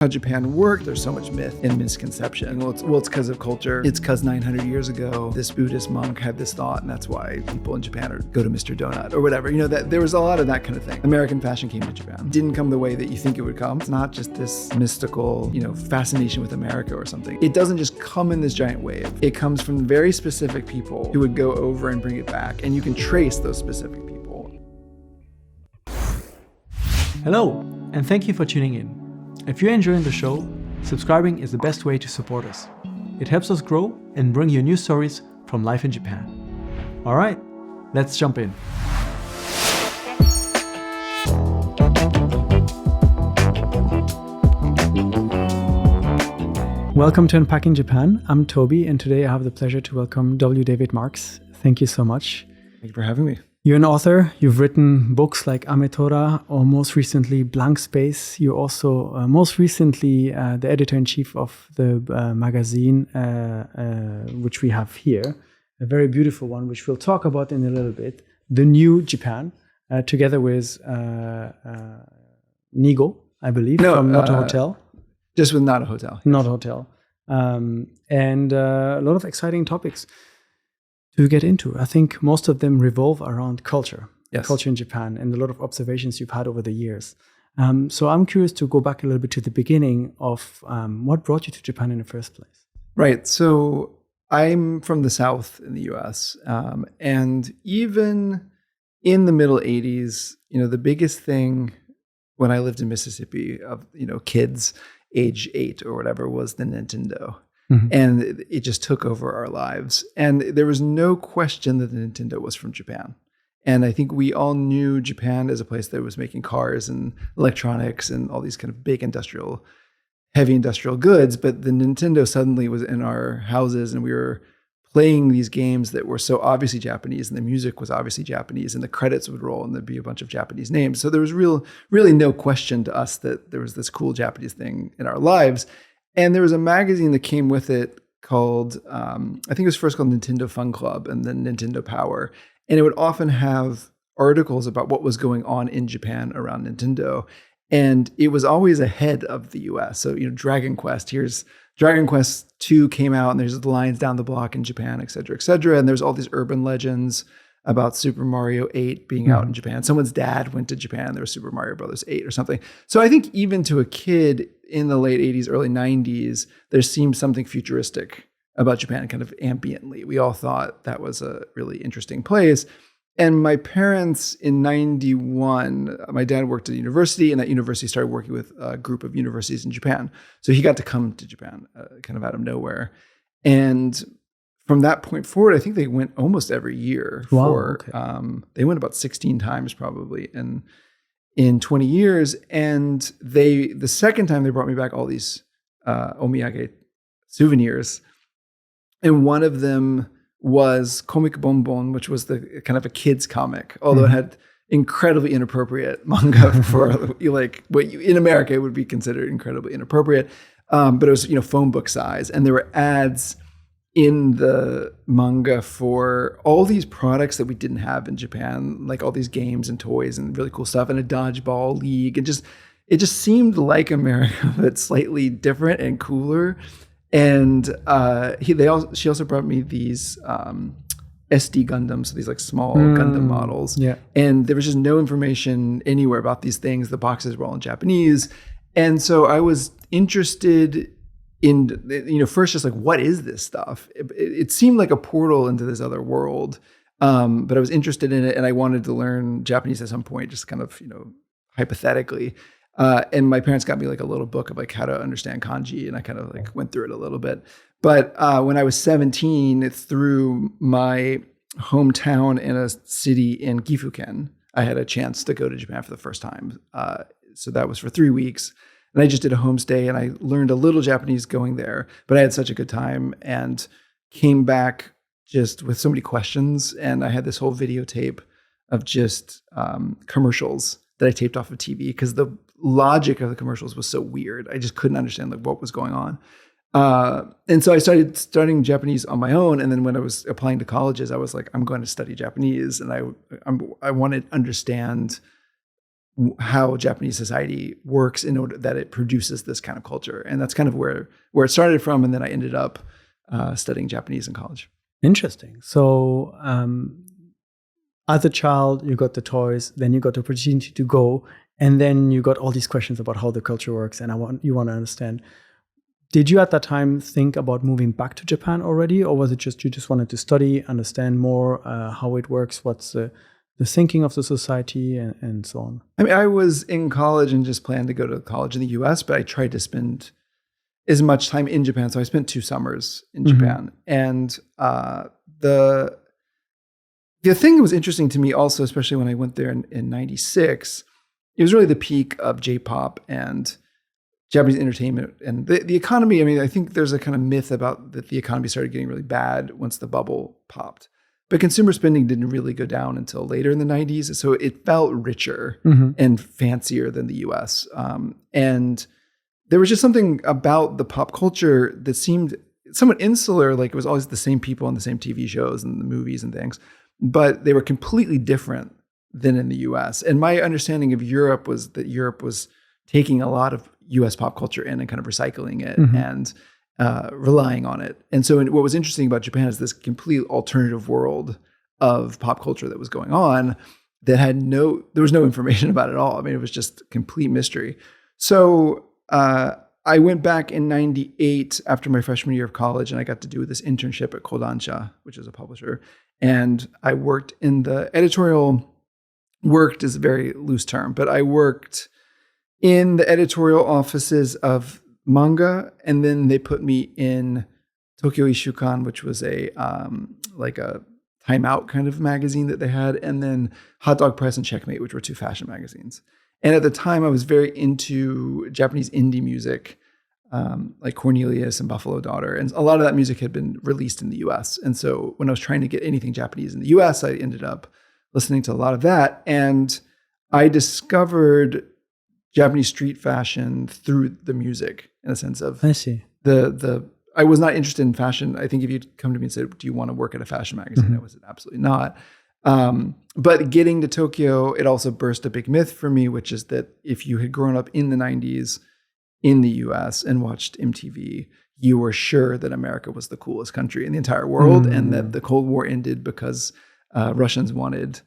how Japan worked. There's so much myth and misconception. Well, it's because of culture. It's because 900 years ago, this Buddhist monk had this thought, and that's why people in Japan go to Mr. Donut or whatever. That there was a lot of that kind of thing. American fashion came to Japan. It didn't come the way that you think it would come. It's not just this mystical, fascination with America or something. It doesn't just come in this giant wave. It comes from very specific people who would go over and bring it back, and you can trace those specific people. Hello, and thank you for tuning in. If you're enjoying the show, subscribing is the best way to support us. It helps us grow and bring you new stories from life in Japan. All right, let's jump in. Welcome to Unpacking Japan. I'm Toby, and today I have the pleasure to welcome W. David Marx. Thank you so much. Thank you for having me. You're an author. You've written books like Ametora, or most recently Blank Space. You're also most recently the editor-in-chief of the magazine, which we have here. A very beautiful one, which we'll talk about in a little bit. The New Japan, together with Nigo, I believe, from Not a Hotel. Just with Not a Hotel. Yes. Not a Hotel. And a lot of exciting topics to get into. I think most of them revolve around culture, yes. Culture in Japan, and a lot of observations you've had over the years. So I'm curious to go back a little bit to the beginning of what brought you to Japan in the first place. Right. So I'm from the South in the US. And even in the middle 80s, the biggest thing when I lived in Mississippi of, kids age 8 or whatever was the Nintendo. Mm-hmm. And it just took over our lives. And there was no question that the Nintendo was from Japan. And I think we all knew Japan as a place that was making cars and electronics and all these kind of big heavy industrial goods. But the Nintendo suddenly was in our houses, and we were playing these games that were so obviously Japanese, and the music was obviously Japanese, and the credits would roll and there'd be a bunch of Japanese names. So there was really no question to us that there was this cool Japanese thing in our lives. And there was a magazine that came with it called, I think it was first called Nintendo Fun Club and then Nintendo Power. And it would often have articles about what was going on in Japan around Nintendo. And it was always ahead of the US. So, Dragon Quest, here's Dragon Quest 2 came out, and there's the lines down the block in Japan, et cetera, et cetera. And there's all these urban legends about Super Mario 8 being out in Japan. Someone's dad went to Japan. There was Super Mario Brothers 8 or something. So I think even to a kid in the late 80s, early 90s, there seemed something futuristic about Japan, kind of ambiently. We all thought that was a really interesting place. And my parents in 91, my dad worked at a university, and that university started working with a group of universities in Japan. So he got to come to Japan kind of out of nowhere. And from that point forward, I think they went almost every year. They went about 16 times probably in 20 years. And the second time they brought me back all these omiyage souvenirs. And one of them was Comic Bonbon, which was the kind of a kid's comic, although it had incredibly inappropriate manga for what in America it would be considered incredibly inappropriate. But it was, phone book size. And there were ads in the manga for all these products that we didn't have in Japan, like all these games and toys and really cool stuff, and a dodgeball league, and it just seemed like America, but slightly different and cooler. And she also brought me these SD Gundams, so these like small Gundam models. Yeah. And there was just no information anywhere about these things. The boxes were all in Japanese, and so I was interested in, first just like, what is this stuff? It seemed like a portal into this other world, but I was interested in it, and I wanted to learn Japanese at some point, just kind of, hypothetically. And my parents got me like a little book of like how to understand kanji, and I kind of like went through it a little bit. But when I was 17, through my hometown in a city in Gifuken, I had a chance to go to Japan for the first time. So that was for 3 weeks. And I just did a homestay, and I learned a little Japanese going there, but I had such a good time and came back just with so many questions. And I had this whole videotape of just commercials that I taped off of TV, because the logic of the commercials was so weird. I just couldn't understand like what was going on. And so I started studying Japanese on my own. And then when I was applying to colleges, I was like, I'm going to study Japanese. And I wanted to understand how Japanese society works in order that it produces this kind of culture. And that's kind of where it started from. And then I ended up studying Japanese in college. Interesting. So as a child, you got the toys, then you got the opportunity to go, and then you got all these questions about how the culture works, and you want to understand. Did you at that time think about moving back to Japan already, or was it just you just wanted to study, understand more how it works, what's the thinking of the society, and so on? I mean, I was in college and just planned to go to college in the US, but I tried to spend as much time in Japan. So I spent 2 summers in Japan. And the thing that was interesting to me also, especially when I went there in 96, it was really the peak of J-pop and Japanese entertainment and the economy. I mean, I think there's a kind of myth about that the economy started getting really bad once the bubble popped. But consumer spending didn't really go down until later in the 90s. So it felt richer and fancier than the US. And there was just something about the pop culture that seemed somewhat insular, like it was always the same people on the same TV shows and the movies and things, but they were completely different than in the US. And my understanding of Europe was that Europe was taking a lot of US pop culture in and kind of recycling it and relying on it. And so what was interesting about Japan is this complete alternative world of pop culture that was going on that there was no information about it at all. I mean, it was just complete mystery. So I went back in 98 after my freshman year of college, and I got to do this internship at Kodansha, which is a publisher. And I worked in the editorial, worked is a very loose term, but I worked in the editorial offices of manga, and then they put me in Tokyo Ishukan, which was a like a Time Out kind of magazine that they had, and then Hot Dog Press and Checkmate, which were 2 fashion magazines. And at the time, I was very into Japanese indie music, like Cornelius and Buffalo Daughter, and a lot of that music had been released in the U.S. And so when I was trying to get anything Japanese in the U.S., I ended up listening to a lot of that, and I discovered Japanese street fashion through the music, in a sense of I see. I was not interested in fashion. I think if you'd come to me and said, "Do you want to work at a fashion magazine?" I was absolutely not. But getting to Tokyo, it also burst a big myth for me, which is that if you had grown up in the 90s in the US and watched MTV, you were sure that America was the coolest country in the entire world and that the Cold War ended because Russians wanted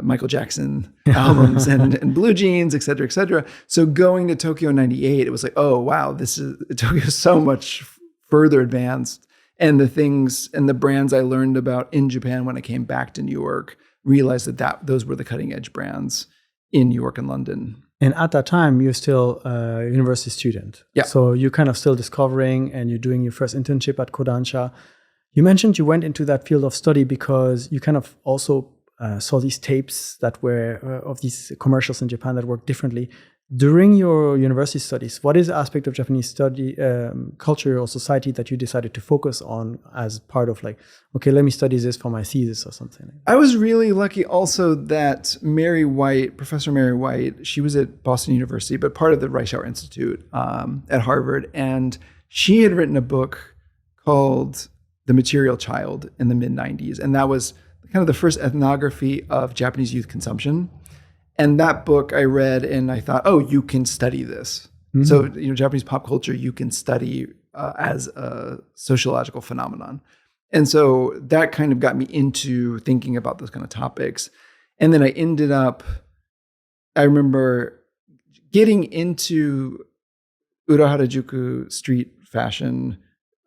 Michael Jackson albums and blue jeans, et cetera, et cetera. So going to Tokyo in 98, it was like, oh, wow, Tokyo is so much further advanced. And the things and the brands I learned about in Japan when I came back to New York, realized that those were the cutting edge brands in New York and London. And at that time, you're still a university student. Yeah. So you're kind of still discovering, and you're doing your first internship at Kodansha. You mentioned you went into that field of study because you kind of also saw these tapes that were of these commercials in Japan that worked differently. During your university studies, what is the aspect of Japanese study culture or society that you decided to focus on as part of like, okay, let me study this for my thesis or something? I was really lucky also that Professor Mary White, she was at Boston University, but part of the Reischauer Institute at Harvard. And she had written a book called The Material Child in the mid-90s. And that was kind of the first ethnography of Japanese youth consumption. And that book I read and I thought, oh, you can study this. So, Japanese pop culture, you can study as a sociological phenomenon. And so that kind of got me into thinking about those kind of topics. And then I remember getting into Uraharajuku street fashion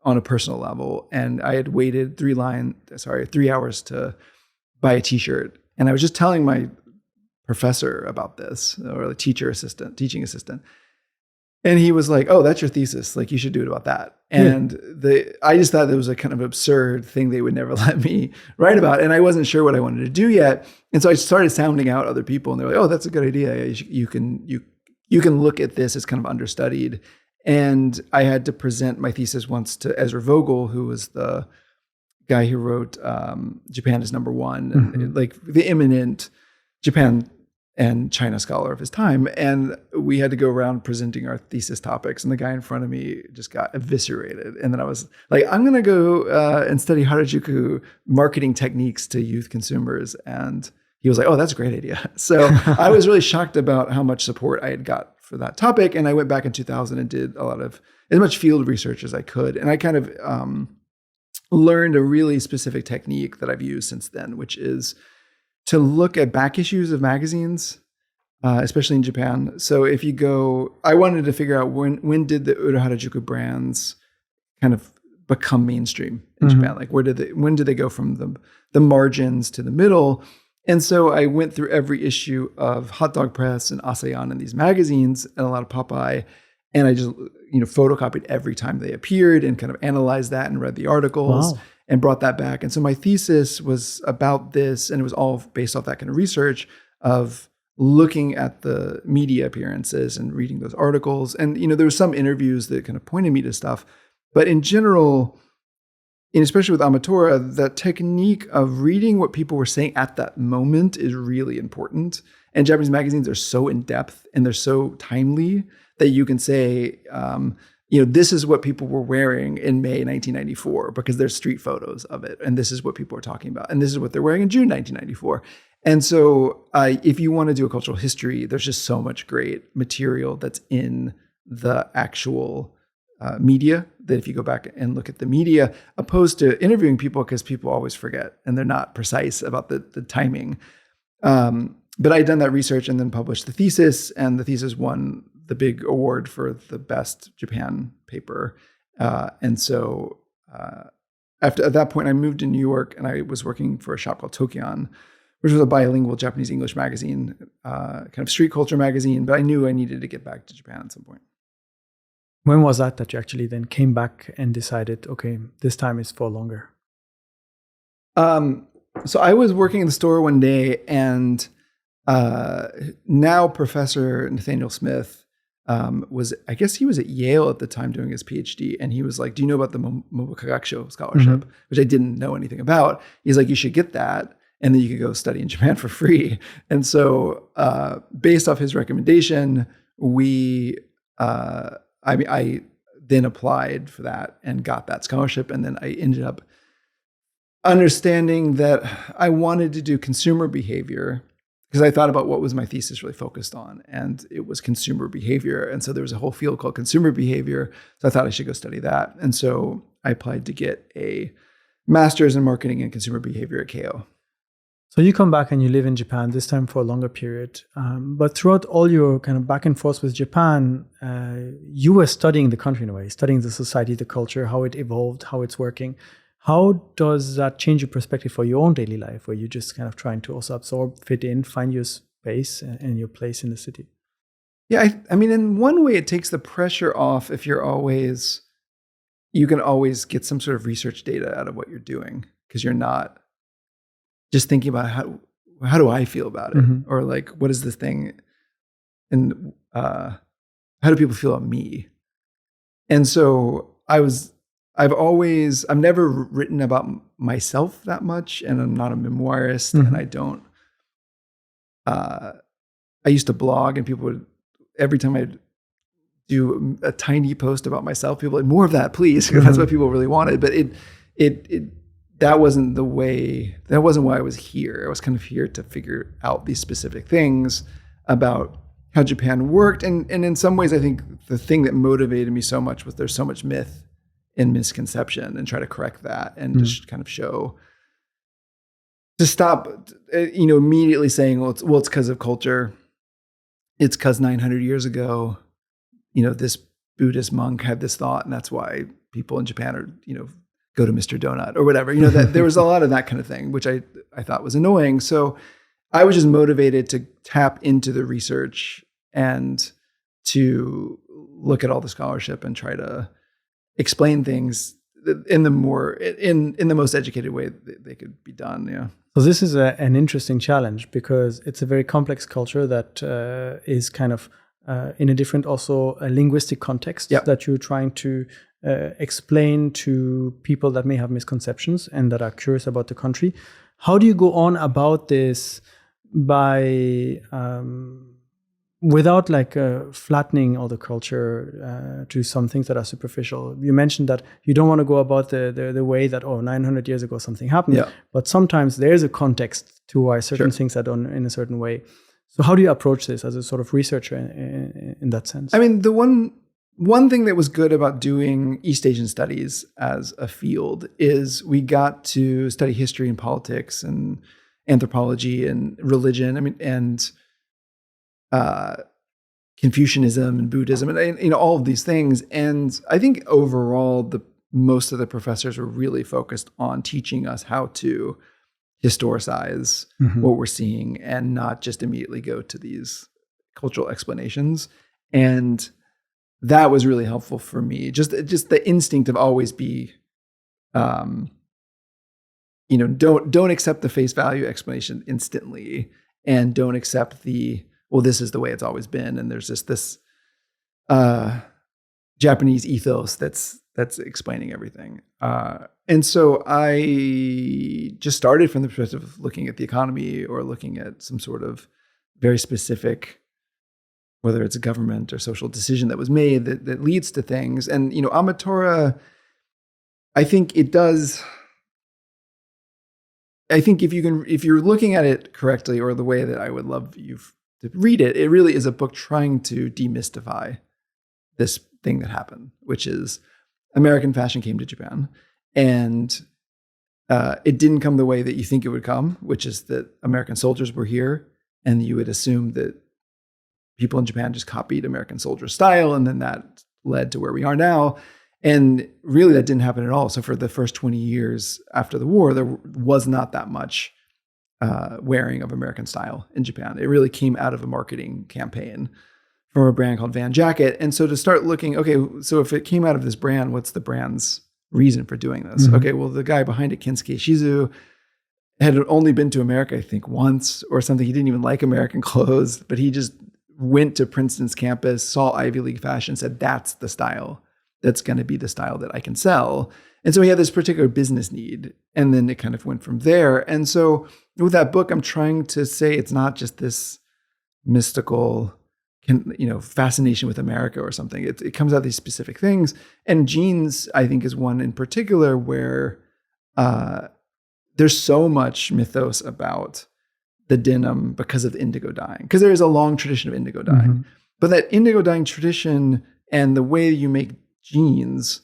on a personal level. And I had waited 3 hours to buy a t-shirt. And I was just telling my professor about this, or the teaching assistant. And he was like, oh, that's your thesis. Like, you should do it about that. And I just thought that was a kind of absurd thing they would never let me write about. And I wasn't sure what I wanted to do yet. And so I started sounding out other people, and they're like, oh, that's a good idea. You can look at this as kind of understudied. And I had to present my thesis once to Ezra Vogel, who was the guy who wrote Japan is Number One, and like the eminent Japan and China scholar of his time. And we had to go around presenting our thesis topics, and the guy in front of me just got eviscerated. And then I was like, I'm going to go and study Harajuku marketing techniques to youth consumers. And he was like, oh, that's a great idea. So I was really shocked about how much support I had got for that topic. And I went back in 2000 and did as much field research as I could. And I kind of learned a really specific technique that I've used since then, which is to look at back issues of magazines, especially in Japan. So if you go, I wanted to figure out when did the Ura Harajuku brands kind of become mainstream in Japan? Like when did they go from the margins to the middle? And so I went through every issue of Hot Dog Press and ASEAN and these magazines and a lot of Popeye. And I just, photocopied every time they appeared and kind of analyzed that and read the articles and brought that back. And so my thesis was about this, and it was all based off that kind of research of looking at the media appearances and reading those articles. And, there were some interviews that kind of pointed me to stuff, but in general, and especially with Amatora, that technique of reading what people were saying at that moment is really important. And Japanese magazines are so in-depth and they're so timely that you can say, this is what people were wearing in May 1994 because there's street photos of it. And this is what people are talking about. And this is what they're wearing in June 1994. And so if you want to do a cultural history, there's just so much great material that's in the actual media, that if you go back and look at the media, opposed to interviewing people, because people always forget and they're not precise about the timing. But I had done that research and then published the thesis, and the thesis won the big award for the best Japan paper. And so at that point, I moved to New York and I was working for a shop called Tokion, which was a bilingual Japanese-English magazine, kind of street culture magazine, but I knew I needed to get back to Japan at some point. When was that you actually then came back and decided, okay, this time is for longer? So I was working in the store one day, and now Professor Nathaniel Smith I guess he was at Yale at the time doing his PhD, and he was like, do you know about the Mobukagakusho scholarship, which I didn't know anything about. He's like, you should get that, and then you could go study in Japan for free. And so based off his recommendation, I then applied for that and got that scholarship. And then I ended up understanding that I wanted to do consumer behavior, because I thought about what was my thesis really focused on, and it was consumer behavior. And so there was a whole field called consumer behavior. So I thought I should go study that. And so I applied to get a master's in marketing and consumer behavior at Keio. So you come back and you live in Japan, this time for a longer period. But throughout all your kind of back and forth with Japan, you were studying the country in a way, studying the society, the culture, how it evolved, how it's working. How does that change your perspective for your own daily life, where you're just kind of trying to also absorb, fit in, find your space and your place in the city? Yeah, I mean, in one way, it takes the pressure off if you can always get some sort of research data out of what you're doing, because you're not just thinking about how do I feel about it? Or like, what is this thing? And how do people feel about me? And so I've never written about myself that much, and I'm not a memoirist, and I don't, I used to blog, and people would, every time I'd do a tiny post about myself, people were like, more of that, please, because that's what people really wanted. But that wasn't why I was here. I was kind of here to figure out these specific things about how Japan worked. And in some ways, I think the thing that motivated me so much was there's so much myth and misconception, and try to correct that and just kind of show, to stop, immediately saying, well, it's because of culture. It's because 900 years ago, this Buddhist monk had this thought, and that's why people in Japan are, go to Mr. Donut or whatever. That there was a lot of that kind of thing, which I thought was annoying. So I was just motivated to tap into the research and to look at all the scholarship and try to explain things in the most educated way that they could be done. Yeah. So this is an interesting challenge, because it's a very complex culture that is kind of in a different, also a linguistic context that you're trying to explain to people that may have misconceptions and that are curious about the country. How do you go on about this by without like flattening all the culture to some things that are superficial. You mentioned that you don't want to go about the way that 900 years ago something happened, but sometimes there is a context to why certain things are done in a certain way. So how do you approach this as a sort of researcher in that sense? I mean, the one thing that was good about doing East Asian studies as a field is we got to study history and politics and anthropology and religion. I mean, and Confucianism and Buddhism and all of these things. And I think overall, most of the professors were really focused on teaching us how to historicize what we're seeing and not just immediately go to these cultural explanations. And that was really helpful for me. Just the instinct of always be, don't accept the face value explanation instantly, and don't accept this is the way it's always been. And there's just this Japanese ethos that's explaining everything. And so I just started from the perspective of looking at the economy or looking at some sort of very specific, whether it's a government or social decision that was made that leads to things. And, Amatora, I think it does. I think if you're looking at it correctly, or the way that I would love you to read it, it really is a book trying to demystify this thing that happened, which is American fashion came to Japan, and it didn't come the way that you think it would come, which is that American soldiers were here, and you would assume that people in Japan just copied American soldier style, and then that led to where we are now. And really, that didn't happen at all. So for the first 20 years after the war, there was not that much wearing of American style in Japan. It really came out of a marketing campaign from a brand called Van Jacket. And so to start looking, okay, so if it came out of this brand, what's the brand's reason for doing this? Okay, well, the guy behind it, Kensuke Shizu, had only been to America, I think, once or something. He didn't even like American clothes, but he just went to Princeton's campus, saw Ivy League fashion, said, that's the style. That's going to be the style that I can sell. And so he had this particular business need. And then it kind of went from there. And so with that book, I'm trying to say it's not just this mystical, fascination with America or something. It comes out of these specific things. And jeans, I think, is one in particular where there's so much mythos about the denim because of the indigo dyeing. Because there is a long tradition of indigo dyeing. But that indigo dyeing tradition and the way you make jeans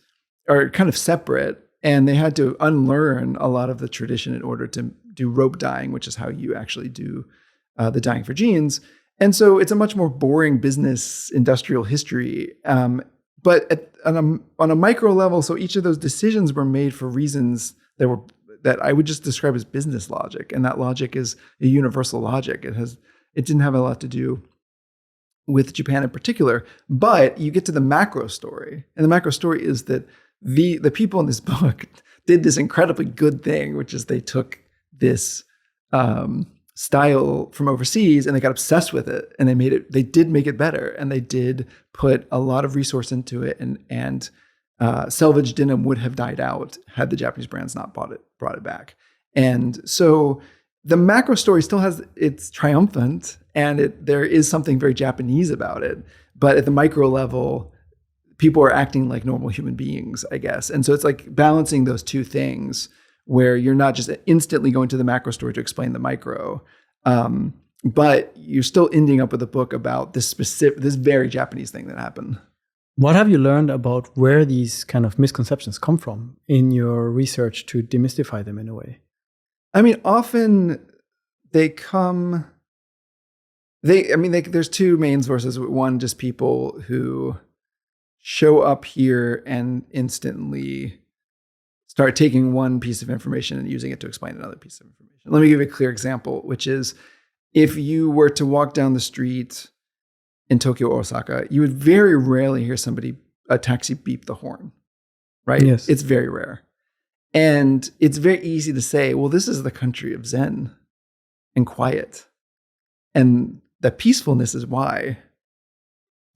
are kind of separate. And they had to unlearn a lot of the tradition in order to do rope dyeing, which is how you actually do the dyeing for jeans. And so it's a much more boring business industrial history. But on a micro level, so each of those decisions were made for reasons that I would just describe as business logic. And that logic is a universal logic. It didn't have a lot to do with Japan in particular, but you get to the macro story. And the macro story is that the people in this book did this incredibly good thing, which is they took this style from overseas and they got obsessed with it, and they did make it better, and they did put a lot of resource into it, and selvage denim would have died out had the Japanese brands not brought it back. And so the macro story still has it's triumphant, and there is something very Japanese about it. But at the micro level, people are acting like normal human beings, I guess. And so it's like balancing those two things where you're not just instantly going to the macro story to explain the micro, but you're still ending up with a book about this very Japanese thing that happened. What have you learned about where these kind of misconceptions come from in your research to demystify them in a way? I mean, often there's two main sources. One, just people who show up here and instantly start taking one piece of information and using it to explain another piece of information. Let me give you a clear example, which is if you were to walk down the street in Tokyo or Osaka, you would very rarely hear a taxi beep the horn, right? Yes. It's very rare. And it's very easy to say, well, this is the country of Zen and quiet. And the peacefulness is why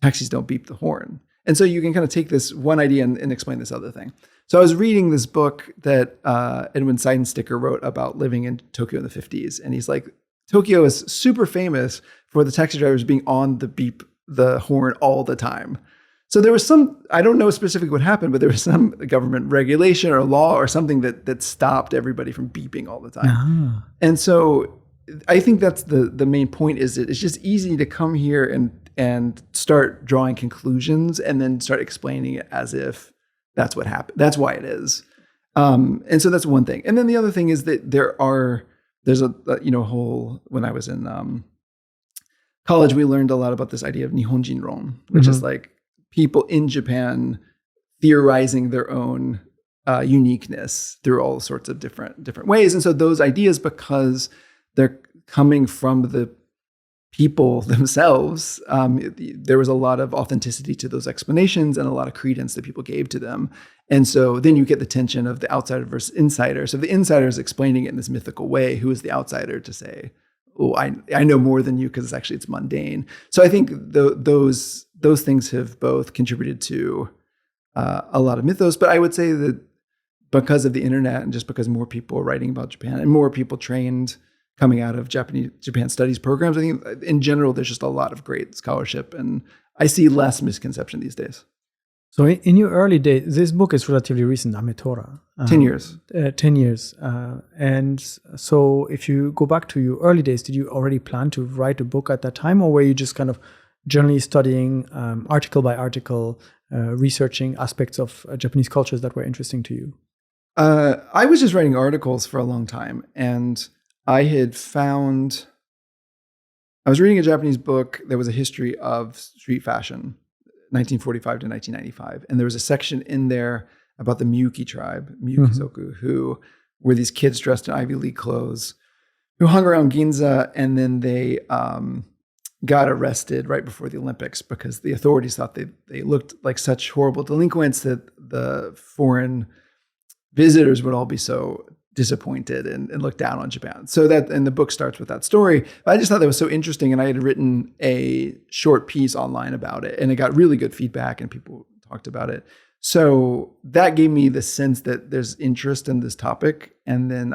taxis don't beep the horn. And so you can kind of take this one idea and explain this other thing. So I was reading this book that Edwin Seidensticker wrote about living in Tokyo in the 50s. And he's like, Tokyo is super famous for the taxi drivers being on the horn all the time. So there was some, I don't know specifically what happened, but there was some government regulation or law or something that stopped everybody from beeping all the time. Ah. And so I think that's the main point, is that it's just easy to come here and start drawing conclusions and then start explaining it as if that's what happened. That's why it is. And so that's one thing. And then the other thing is that there's a whole, when I was in college, we learned a lot about this idea of Nihonjinron, which is like people in Japan theorizing their own uniqueness through all sorts of different ways. And so those ideas, because they're coming from the people themselves, there was a lot of authenticity to those explanations and a lot of credence that people gave to them. And so then you get the tension of the outsider versus insider. So the insider is explaining it in this mythical way. Who is the outsider to say, oh, I know more than you, because it's mundane. So I think those things have both contributed to a lot of mythos. But I would say that because of the internet and just because more people are writing about Japan and more people trained coming out of Japan studies programs, I think in general, there's just a lot of great scholarship, and I see less misconception these days. So in your early days, this book is relatively recent, Ametora. 10 years. 10 years. And so if you go back to your early days, did you already plan to write a book at that time, or were you just kind of generally studying article by article, researching aspects of Japanese cultures that were interesting to you? I was just writing articles for a long time, and I was reading a Japanese book that was a history of street fashion, 1945 to 1995. And there was a section in there about the Miyuki tribe, Miyukizoku, who were these kids dressed in Ivy League clothes who hung around Ginza, and then they got arrested right before the Olympics because the authorities thought they looked like such horrible delinquents that the foreign visitors would all be so disappointed and look down on Japan. So and the book starts with that story. I just thought that was so interesting, and I had written a short piece online about it, and it got really good feedback, and people talked about it. So that gave me the sense that there's interest in this topic. And then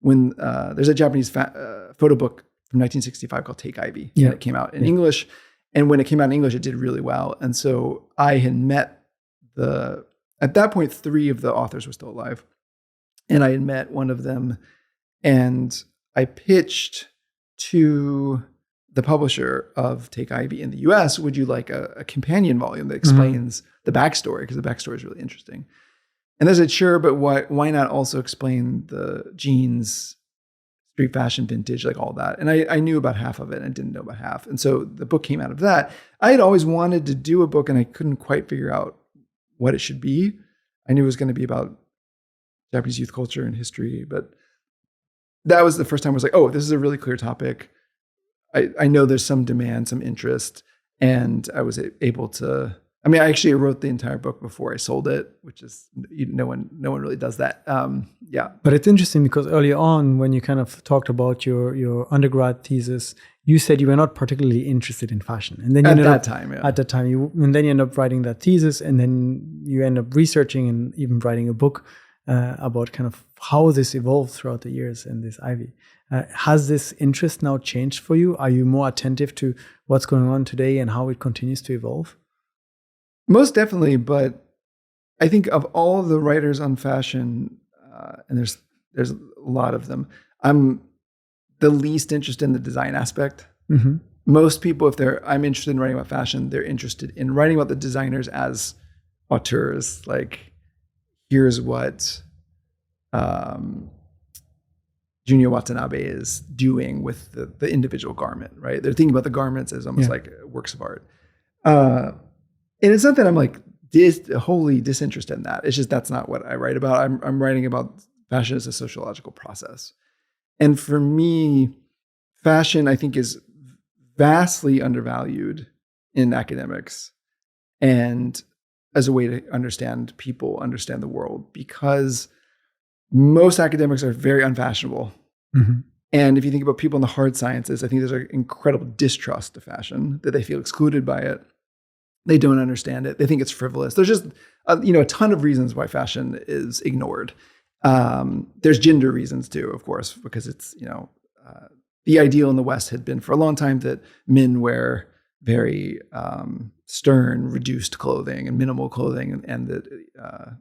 there's a Japanese photo book from 1965 called Take Ivy. Yeah. And it came out in English, and when it came out in English, it did really well. And so I had met at that point, 3 of the authors were still alive. And I had met one of them, and I pitched to the publisher of Take Ivy in the US, would you like a companion volume that explains the backstory? Because the backstory is really interesting. And they said, sure, but why not also explain the jeans, street fashion, vintage, like all that? And I knew about half of it and didn't know about half. And so the book came out of that. I had always wanted to do a book, and I couldn't quite figure out what it should be. I knew it was going to be about Japanese youth culture and history, but that was the first time I was like, oh, this is a really clear topic. I know there's some demand, some interest, and I was able to, I actually wrote the entire book before I sold it, which is, no one really does that. Yeah. But it's interesting because early on, when you kind of talked about your undergrad thesis, you said you were not particularly interested in fashion. And then at that time, and then you end up writing that thesis, and then you end up researching and even writing a book about kind of how this evolved throughout the years in this Ivy. Has this interest now changed for you? Are you more attentive to what's going on today and how it continues to evolve? Most definitely, but I think of all the writers on fashion, and there's a lot of them, I'm the least interested in the design aspect. Mm-hmm. Most people, I'm interested in writing about fashion, they're interested in writing about the designers as auteurs. Like, here's what Junya Watanabe is doing with the individual garment, right? They're thinking about the garments as almost like works of art. And it's not that I'm like wholly disinterested in that. It's just that's not what I write about. I'm writing about fashion as a sociological process. And for me, fashion, I think, is vastly undervalued in academics and as a way to understand people, understand the world, because most academics are very unfashionable. Mm-hmm. And if you think about people in the hard sciences, I think there's an incredible distrust of fashion, that they feel excluded by it. They don't understand it. They think it's frivolous. There's just a ton of reasons why fashion is ignored. There's gender reasons too, of course, because it's the ideal in the West had been for a long time that men wear very stern, reduced clothing and minimal clothing, and that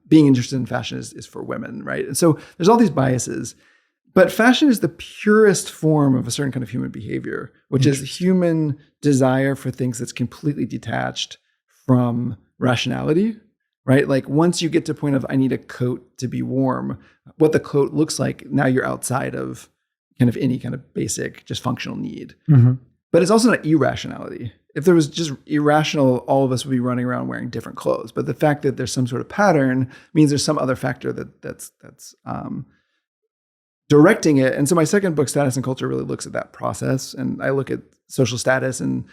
being interested in fashion is for women, right? And so there's all these biases. But fashion is the purest form of a certain kind of human behavior, which is human desire for things that's completely detached from rationality, right? Like once you get to a point of, I need a coat to be warm, what the coat looks like, now you're outside of kind of any kind of basic, just functional need. Mm-hmm. But it's also not irrationality. If there was just irrational, all of us would be running around wearing different clothes. But the fact that there's some sort of pattern means there's some other factor that's directing it. And so my second book, Status and Culture, really looks at that process. And I look at social status and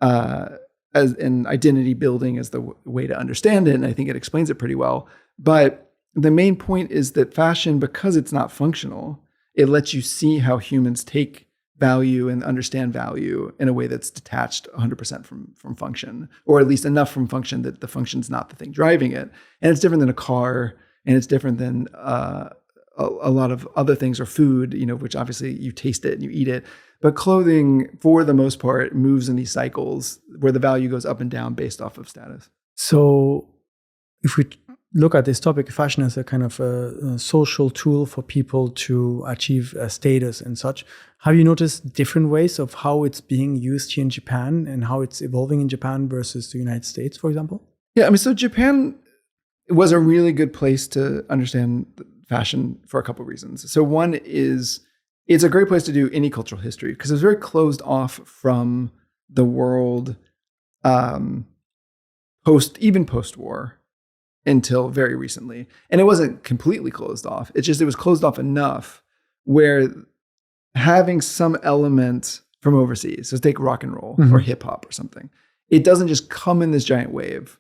as in identity building as the way to understand it. And I think it explains it pretty well. But the main point is that fashion, because it's not functional, it lets you see how humans take value and understand value in a way that's detached 100% from function, or at least enough from function that the function's not the thing driving it. And it's different than a car, and it's different than a lot of other things, or food, which obviously you taste it and you eat it. But clothing, for the most part, moves in these cycles where the value goes up and down based off of status. So if we look at this topic, fashion as a kind of a social tool for people to achieve a status and such, have you noticed different ways of how it's being used here in Japan and how it's evolving in Japan versus the United States, for example? Yeah, I mean, so Japan was a really good place to understand fashion for a couple of reasons. So one is it's a great place to do any cultural history because it's very closed off from the world post-war until very recently. And it wasn't completely closed off. It's just it was closed off enough where having some element from overseas, so take rock and roll or hip hop or something, it doesn't just come in this giant wave.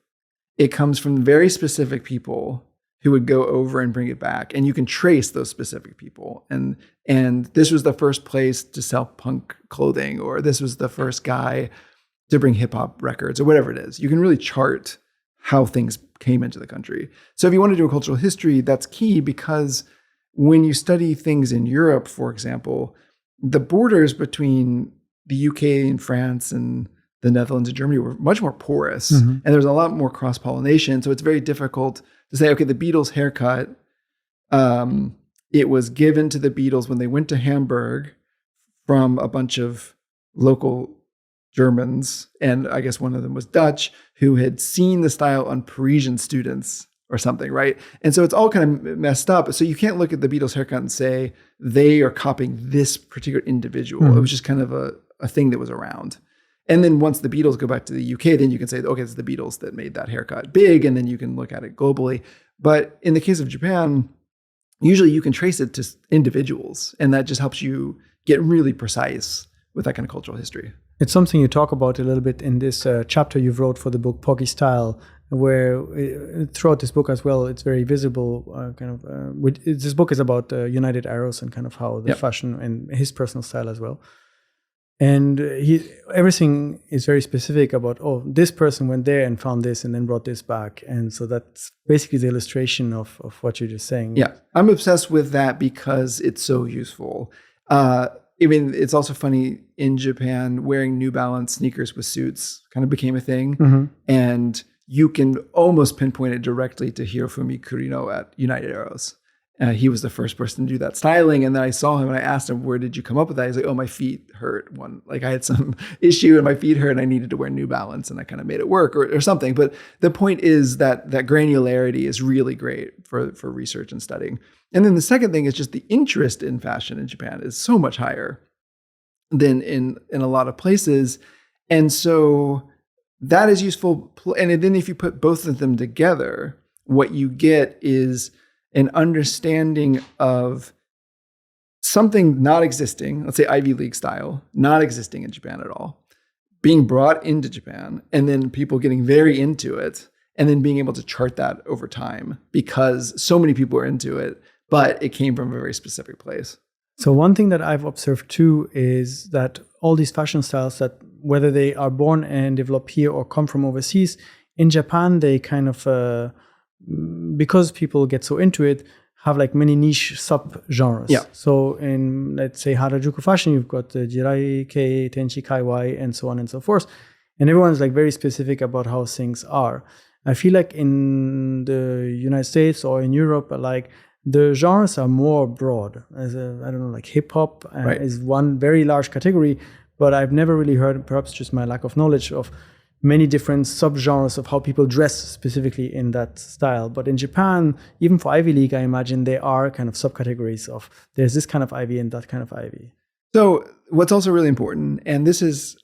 It comes from very specific people who would go over and bring it back. And you can trace those specific people. And this was the first place to sell punk clothing, or this was the first guy to bring hip hop records, or whatever it is. You can really chart how things came into the country. So if you want to do a cultural history, that's key, because when you study things in Europe, for example, the borders between the UK and France and the Netherlands and Germany were much more porous, and there's a lot more cross-pollination. So it's very difficult to say, okay, the Beatles haircut, it was given to the Beatles when they went to Hamburg from a bunch of local Germans, and I guess one of them was Dutch, who had seen the style on Parisian students or something, right? And so it's all kind of messed up. So you can't look at the Beatles haircut and say they are copying this particular individual. It was just kind of a thing that was around. And then once the Beatles go back to the UK, then you can say, okay, it's the Beatles that made that haircut big, and then you can look at it globally. But in the case of Japan, usually you can trace it to individuals, and that just helps you get really precise with that kind of cultural history. It's something you talk about a little bit in this chapter you wrote for the book Poggy Style, where throughout this book as well, it's very visible. This book is about United Arrows and kind of how the fashion and his personal style as well. And everything is very specific about, this person went there and found this and then brought this back. And so that's basically the illustration of what you're just saying. Yeah, I'm obsessed with that because it's so useful. I mean, it's also funny, in Japan, wearing New Balance sneakers with suits kind of became a thing. And you can almost pinpoint it directly to Hirofumi Kurino at United Arrows. He was the first person to do that styling. And then I saw him and I asked him, where did you come up with that? He's like, my feet hurt. I had some issue and my feet hurt and I needed to wear New Balance, and I kind of made it work or something. But the point is that granularity is really great for research and studying. And then the second thing is just the interest in fashion in Japan is so much higher than in a lot of places. And so that is useful. And then if you put both of them together, what you get is an understanding of something not existing, let's say Ivy League style, not existing in Japan at all, being brought into Japan, and then people getting very into it, and then being able to chart that over time because so many people are into it, but it came from a very specific place. So one thing that I've observed too is that all these fashion styles, that whether they are born and develop here or come from overseas, in Japan, they kind of, because people get so into it, have like many niche sub-genres. Yeah. So in, let's say, Harajuku fashion, you've got the Jirai Kei, Tenchi Kaiwai, and so on and so forth. And everyone's like very specific about how things are. I feel like in the United States or in Europe, like the genres are more broad. As a, I don't know, like hip hop is one very large category, but I've never really heard, perhaps just my lack of knowledge, of many different subgenres of how people dress specifically in that style. But in Japan, even for Ivy League, I imagine there are kind of subcategories of there's this kind of Ivy and that kind of Ivy. So what's also really important, and this is,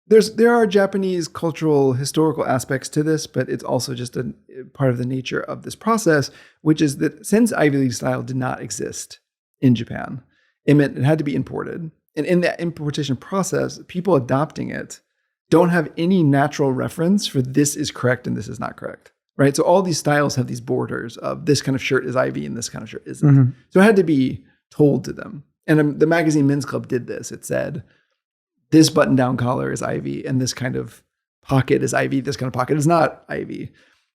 there are Japanese cultural historical aspects to this, but it's also just a part of the nature of this process, which is that since Ivy League style did not exist in Japan, it meant it had to be imported. And in that importation process, people adopting it don't have any natural reference for this is correct and this is not correct, right? So all these styles have these borders of this kind of shirt is Ivy and this kind of shirt isn't. Mm-hmm. So it had to be told to them. And the magazine Men's Club did this. It said, this button-down collar is Ivy and this kind of pocket is Ivy, this kind of pocket is not Ivy.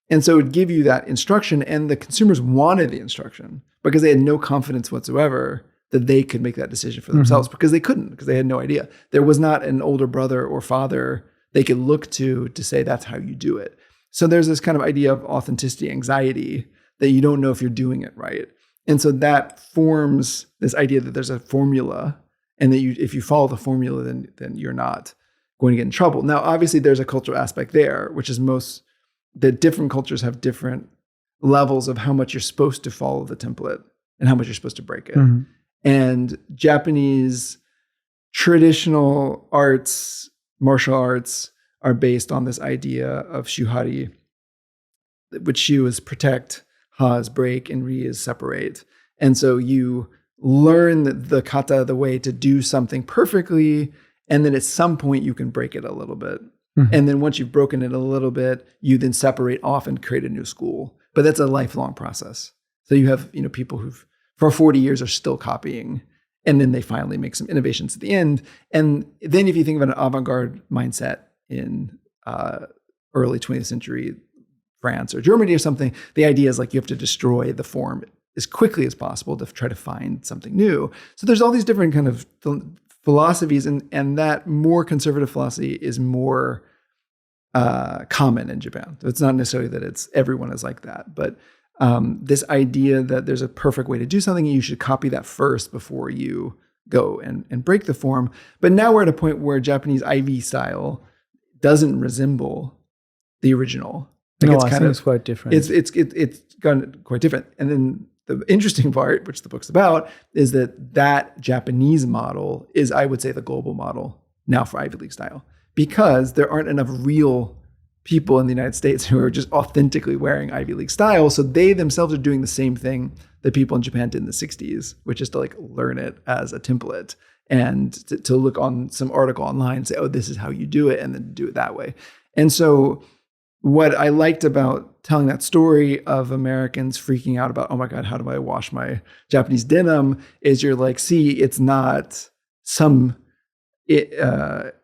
And so it would give you that instruction, and the consumers wanted the instruction because they had no confidence whatsoever that they could make that decision for themselves, because they couldn't, because they had no idea. There was not an older brother or father they could look to say that's how you do it. So there's this kind of idea of authenticity anxiety that you don't know if you're doing it right. And so that forms this idea that there's a formula, and that if you follow the formula, then you're not going to get in trouble. Now, obviously, there's a cultural aspect there, which is that different cultures have different levels of how much you're supposed to follow the template and how much you're supposed to break it. Mm-hmm. And Japanese traditional arts, martial arts, are based on this idea of shuhari, which shu is protect, ha is break, and ri is separate. And so you learn the kata, the way to do something perfectly, and then at some point you can break it a little bit. Mm-hmm. And then once you've broken it a little bit, you then separate off and create a new school. But that's a lifelong process. So you have, people who've for 40 years are still copying, and then they finally make some innovations at the end. And then if you think of an avant-garde mindset in early 20th century France or Germany or something, the idea is like you have to destroy the form as quickly as possible to try to find something new. So there's all these different kind of philosophies, and that more conservative philosophy is more common in Japan. So it's not necessarily that everyone is like that, but this idea that there's a perfect way to do something, and you should copy that first before you go and break the form. But now we're at a point where Japanese Ivy style doesn't resemble the original. Like I think it's quite different. It's gone quite different. And then the interesting part, which the book's about, is that Japanese model is, I would say, the global model now for Ivy League style, because there aren't enough real people in the United States who are just authentically wearing Ivy League style. So they themselves are doing the same thing that people in Japan did in the 60s, which is to like learn it as a template and to look on some article online and say, oh, this is how you do it, and then do it that way. And so what I liked about telling that story of Americans freaking out about, oh my God, how do I wash my Japanese denim, is you're like, see, it's not some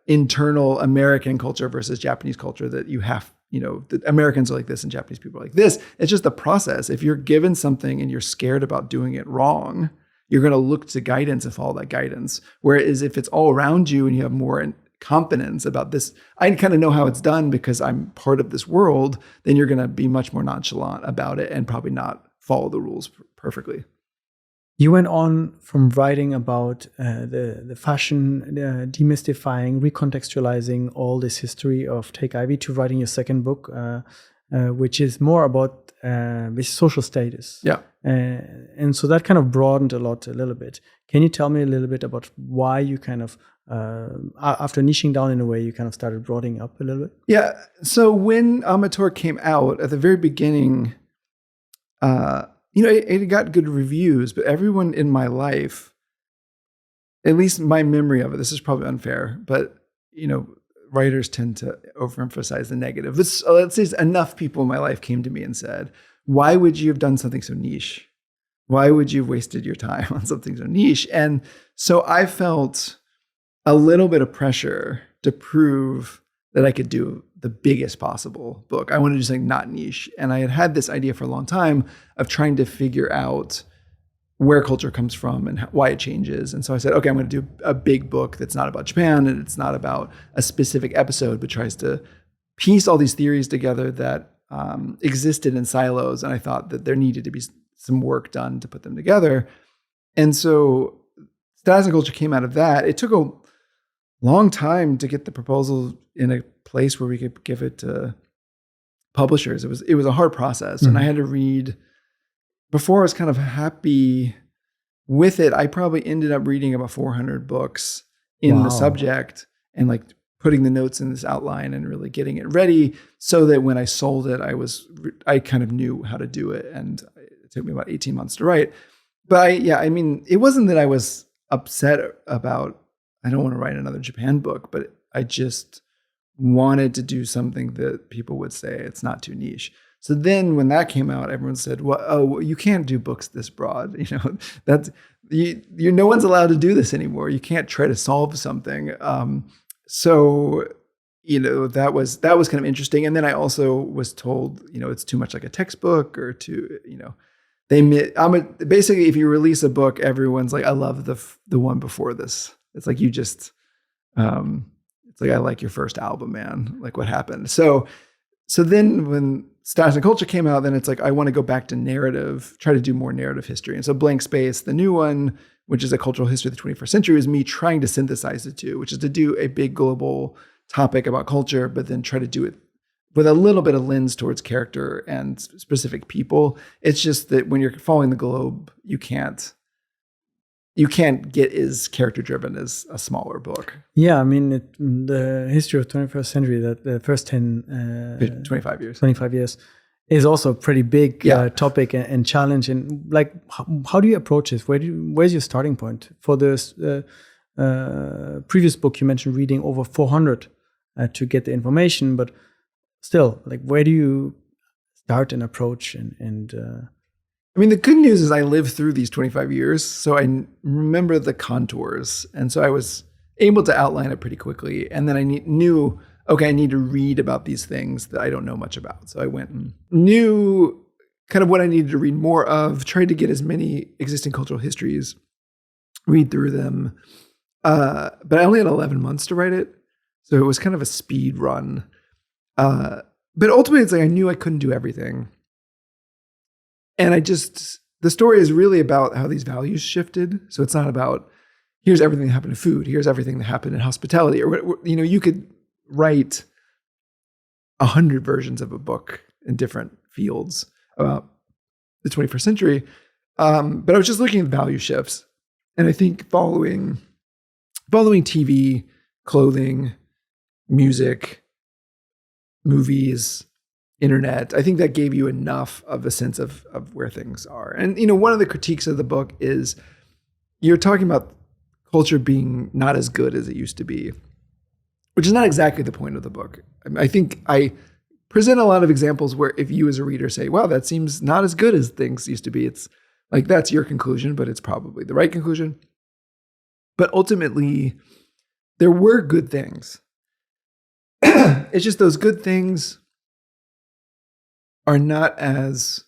internal American culture versus Japanese culture that you have, the Americans are like this and Japanese people are like this. It's just the process. If you're given something and you're scared about doing it wrong, you're going to look to guidance and follow that guidance. Whereas if it's all around you and you have more confidence about this, I kind of know how it's done because I'm part of this world, then you're going to be much more nonchalant about it and probably not follow the rules perfectly. You went on from writing about the fashion, demystifying, recontextualizing all this history of Take Ivy, to writing your second book, which is more about this social status. Yeah. And so that kind of broadened a little bit. Can you tell me a little bit about why you kind of, after niching down in a way, you kind of started broadening up a little bit? Yeah. So when Amateur came out at the very beginning, it got good reviews, but everyone in my life, at least my memory of it, this is probably unfair, but, writers tend to overemphasize the negative. Let's say enough people in my life came to me and said, why would you have done something so niche? Why would you have wasted your time on something so niche? And so I felt a little bit of pressure to prove that I could do the biggest possible book. I wanted to do something not niche. And I had this idea for a long time of trying to figure out where culture comes from and why it changes. And so I said, okay, I'm going to do a big book that's not about Japan and it's not about a specific episode, but tries to piece all these theories together that existed in silos. And I thought that there needed to be some work done to put them together. And so Status and Culture came out of that. It took a long time to get the proposal in a place where we could give it to publishers. It was a hard process. And I had to read. Before I was kind of happy with it, I probably ended up reading about 400 books in the subject and like putting the notes in this outline and really getting it ready so that when I sold it, I kind of knew how to do it. And it took me about 18 months to write. But I mean, it wasn't that I was upset about, I don't want to write another Japan book, but I just wanted to do something that people would say it's not too niche. So then when that came out, everyone said, well, you can't do books this broad. That's no one's allowed to do this anymore. You can't try to solve something. So that was kind of interesting. And then I also was told, it's too much like a textbook or basically if you release a book, everyone's like, I love the one before this. It's like, it's like, I like your first album, man. Like what happened? So then when Status and Culture came out, then it's like, I want to go back to narrative, try to do more narrative history. And so Blank Space, the new one, which is a cultural history of the 21st century, is me trying to synthesize the two, which is to do a big global topic about culture, but then try to do it with a little bit of lens towards character and specific people. It's just that when you're following the globe, you can't get as character driven as a smaller book. Yeah, I mean, the history of 21st century, that the first 25 years is also a pretty big topic and challenge. And like, how do you approach this? Where's your starting point? For this previous book, you mentioned reading over 400 to get the information, but still, like, where do you start an approach and I mean, the good news is I lived through these 25 years, so I remember the contours. And so I was able to outline it pretty quickly. And then I knew, okay, I need to read about these things that I don't know much about. So I went and knew kind of what I needed to read more of, tried to get as many existing cultural histories, read through them. But I only had 11 months to write it. So it was kind of a speed run. But ultimately, it's like I knew I couldn't do everything. And the story is really about how these values shifted. So it's not about, here's everything that happened in food, here's everything that happened in hospitality. Or, you could write 100 versions of a book in different fields about the 21st century. But I was just looking at value shifts. And I think following TV, clothing, music, movies, internet, I think that gave you enough of a sense of where things are. And, one of the critiques of the book is you're talking about culture being not as good as it used to be, which is not exactly the point of the book. I think I present a lot of examples where if you as a reader say, wow, that seems not as good as things used to be, it's like, that's your conclusion, but it's probably the right conclusion. But ultimately, there were good things. It's just those good things are not as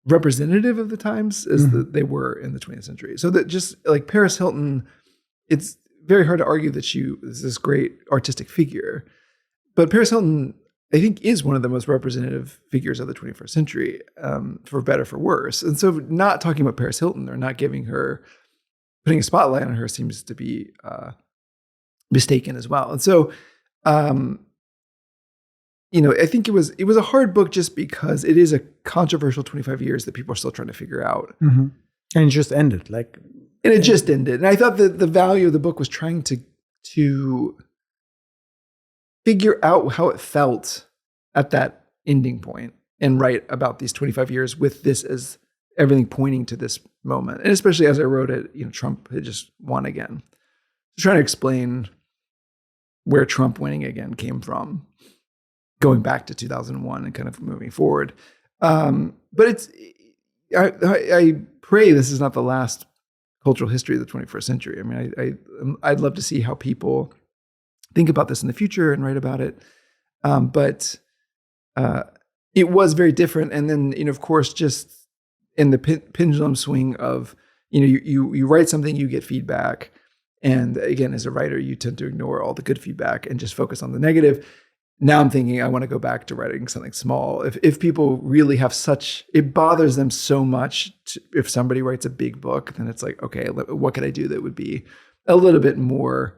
representative of the times as they were in the 20th century. So that just like Paris Hilton, it's very hard to argue that she is this great artistic figure. But Paris Hilton, I think, is one of the most representative figures of the 21st century, for better, for worse. And so not talking about Paris Hilton or not putting a spotlight on her seems to be mistaken as well. And so, I think it was a hard book just because it is a controversial 25 years that people are still trying to figure out. Mm-hmm. And it just ended. And it just ended. And I thought that the value of the book was trying to figure out how it felt at that ending point and write about these 25 years with this as everything pointing to this moment. And especially as I wrote it, Trump had just won again. So trying to explain where Trump winning again came from, going back to 2001 and kind of moving forward. But I pray this is not the last cultural history of the 21st century. I mean, I'd love to see how people think about this in the future and write about it. But it was very different. And then, of course, just in the pendulum swing of, you write something, you get feedback. And again, as a writer, you tend to ignore all the good feedback and just focus on the negative. Now I'm thinking I want to go back to writing something small. If people really have it bothers them so much if somebody writes a big book, then it's like, okay, what could I do that would be a little bit more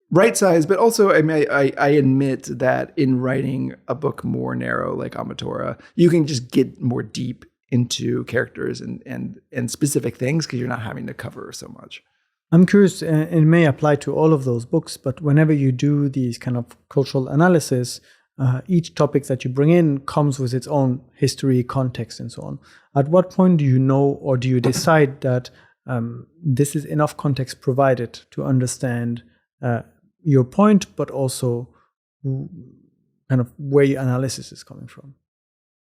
right size? But also, I mean, I admit that in writing a book more narrow, like Amatora, you can just get more deep into characters and specific things because you're not having to cover so much. I'm curious, it may apply to all of those books, but whenever you do these kind of cultural analysis, each topic that you bring in comes with its own history, context, and so on. At what point do you know, or do you decide that this is enough context provided to understand your point, but also kind of where your analysis is coming from?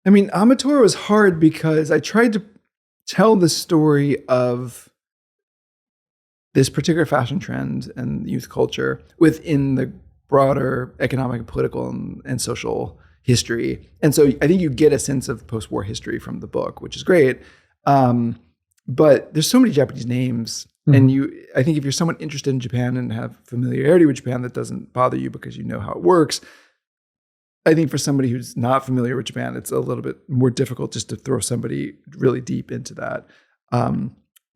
I mean, Amatora was hard because I tried to tell the story of this particular fashion trend and youth culture within the broader economic, political, and social history. And so I think you get a sense of post-war history from the book, which is great. But there's so many Japanese names. Mm-hmm. And I think if you're someone interested in Japan and have familiarity with Japan, that doesn't bother you because you know how it works. I think for somebody who's not familiar with Japan, it's a little bit more difficult just to throw somebody really deep into that.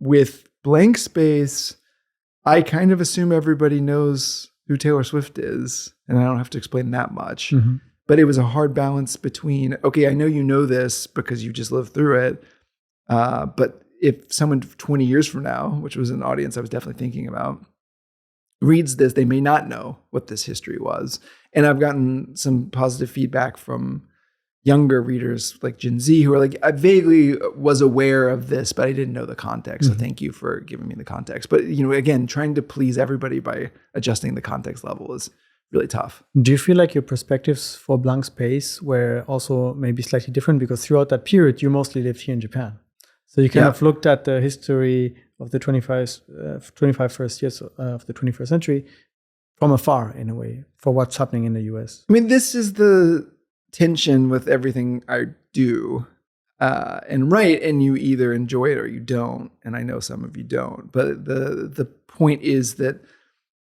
With Blank Space, I kind of assume everybody knows who Taylor Swift is, and I don't have to explain that much. Mm-hmm. But it was a hard balance between, okay, I know you know this because you just lived through it, but if someone 20 years from now, which was an audience I was definitely thinking about, reads this, they may not know what this history was. And I've gotten some positive feedback from younger readers like Gen Z who are like, I vaguely was aware of this, but I didn't know the context. Mm-hmm. So thank you for giving me the context. But, again, trying to please everybody by adjusting the context level is really tough. Do you feel like your perspectives for Blank Space were also maybe slightly different? Because throughout that period, you mostly lived here in Japan. So you kind of looked at the history of the 25 first years of the 21st century from afar, in a way, for what's happening in the US. I mean, this is the tension with everything I do and write, and you either enjoy it or you don't. And I know some of you don't. But the point is that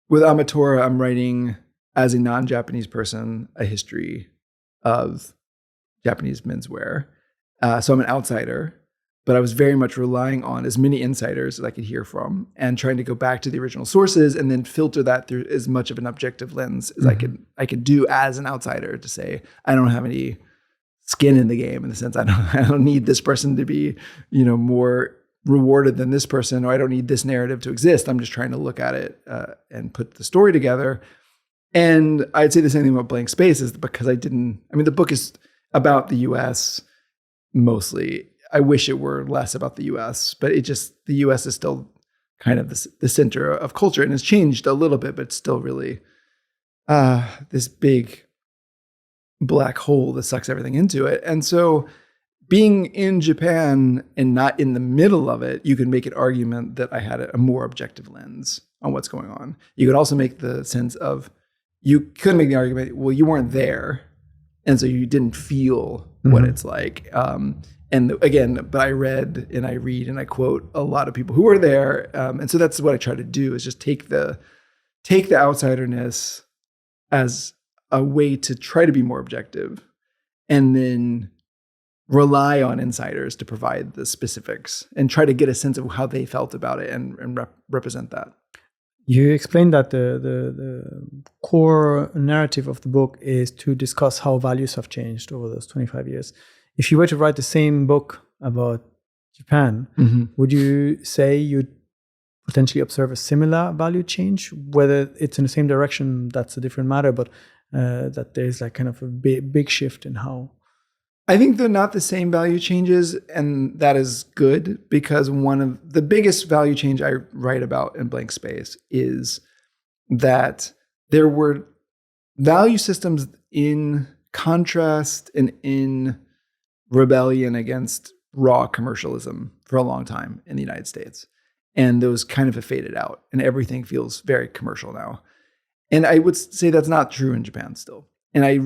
with Amatora, I'm writing as a non-Japanese person a history of Japanese menswear. So I'm an outsider. But I was very much relying on as many insiders as I could hear from and trying to go back to the original sources and then filter that through as much of an objective lens as I could do as an outsider to say, I don't have any skin in the game in the sense I don't need this person to be, more rewarded than this person, or I don't need this narrative to exist. I'm just trying to look at it and put the story together. And I'd say the same thing about Blank Space is because the book is about the US mostly. I wish it were less about the US, but the US is still kind of the center of culture and has changed a little bit, but it's still really this big black hole that sucks everything into it. And so being in Japan and not in the middle of it, you could make an argument that I had a more objective lens on what's going on. You could also make the sense of, you could make the argument, well, you weren't there. And so you didn't feel what it's like. And again, but I read and I read and I quote a lot of people who were there. And so that's what I try to do, is just take the outsiderness as a way to try to be more objective and then rely on insiders to provide the specifics and try to get a sense of how they felt about it and represent that. You explained that the core narrative of the book is to discuss how values have changed over those 25 years. If you were to write the same book about Japan, would you say you'd potentially observe a similar value change? Whether it's in the same direction, that's a different matter, but that there's like kind of a big shift in how. I think they're not the same value changes, and that is good, because one of the biggest value change I write about in Blank Space is that there were value systems in contrast and in rebellion against raw commercialism for a long time in the United States. And those kind of have faded out, and everything feels very commercial now. And I would say that's not true in Japan still. And I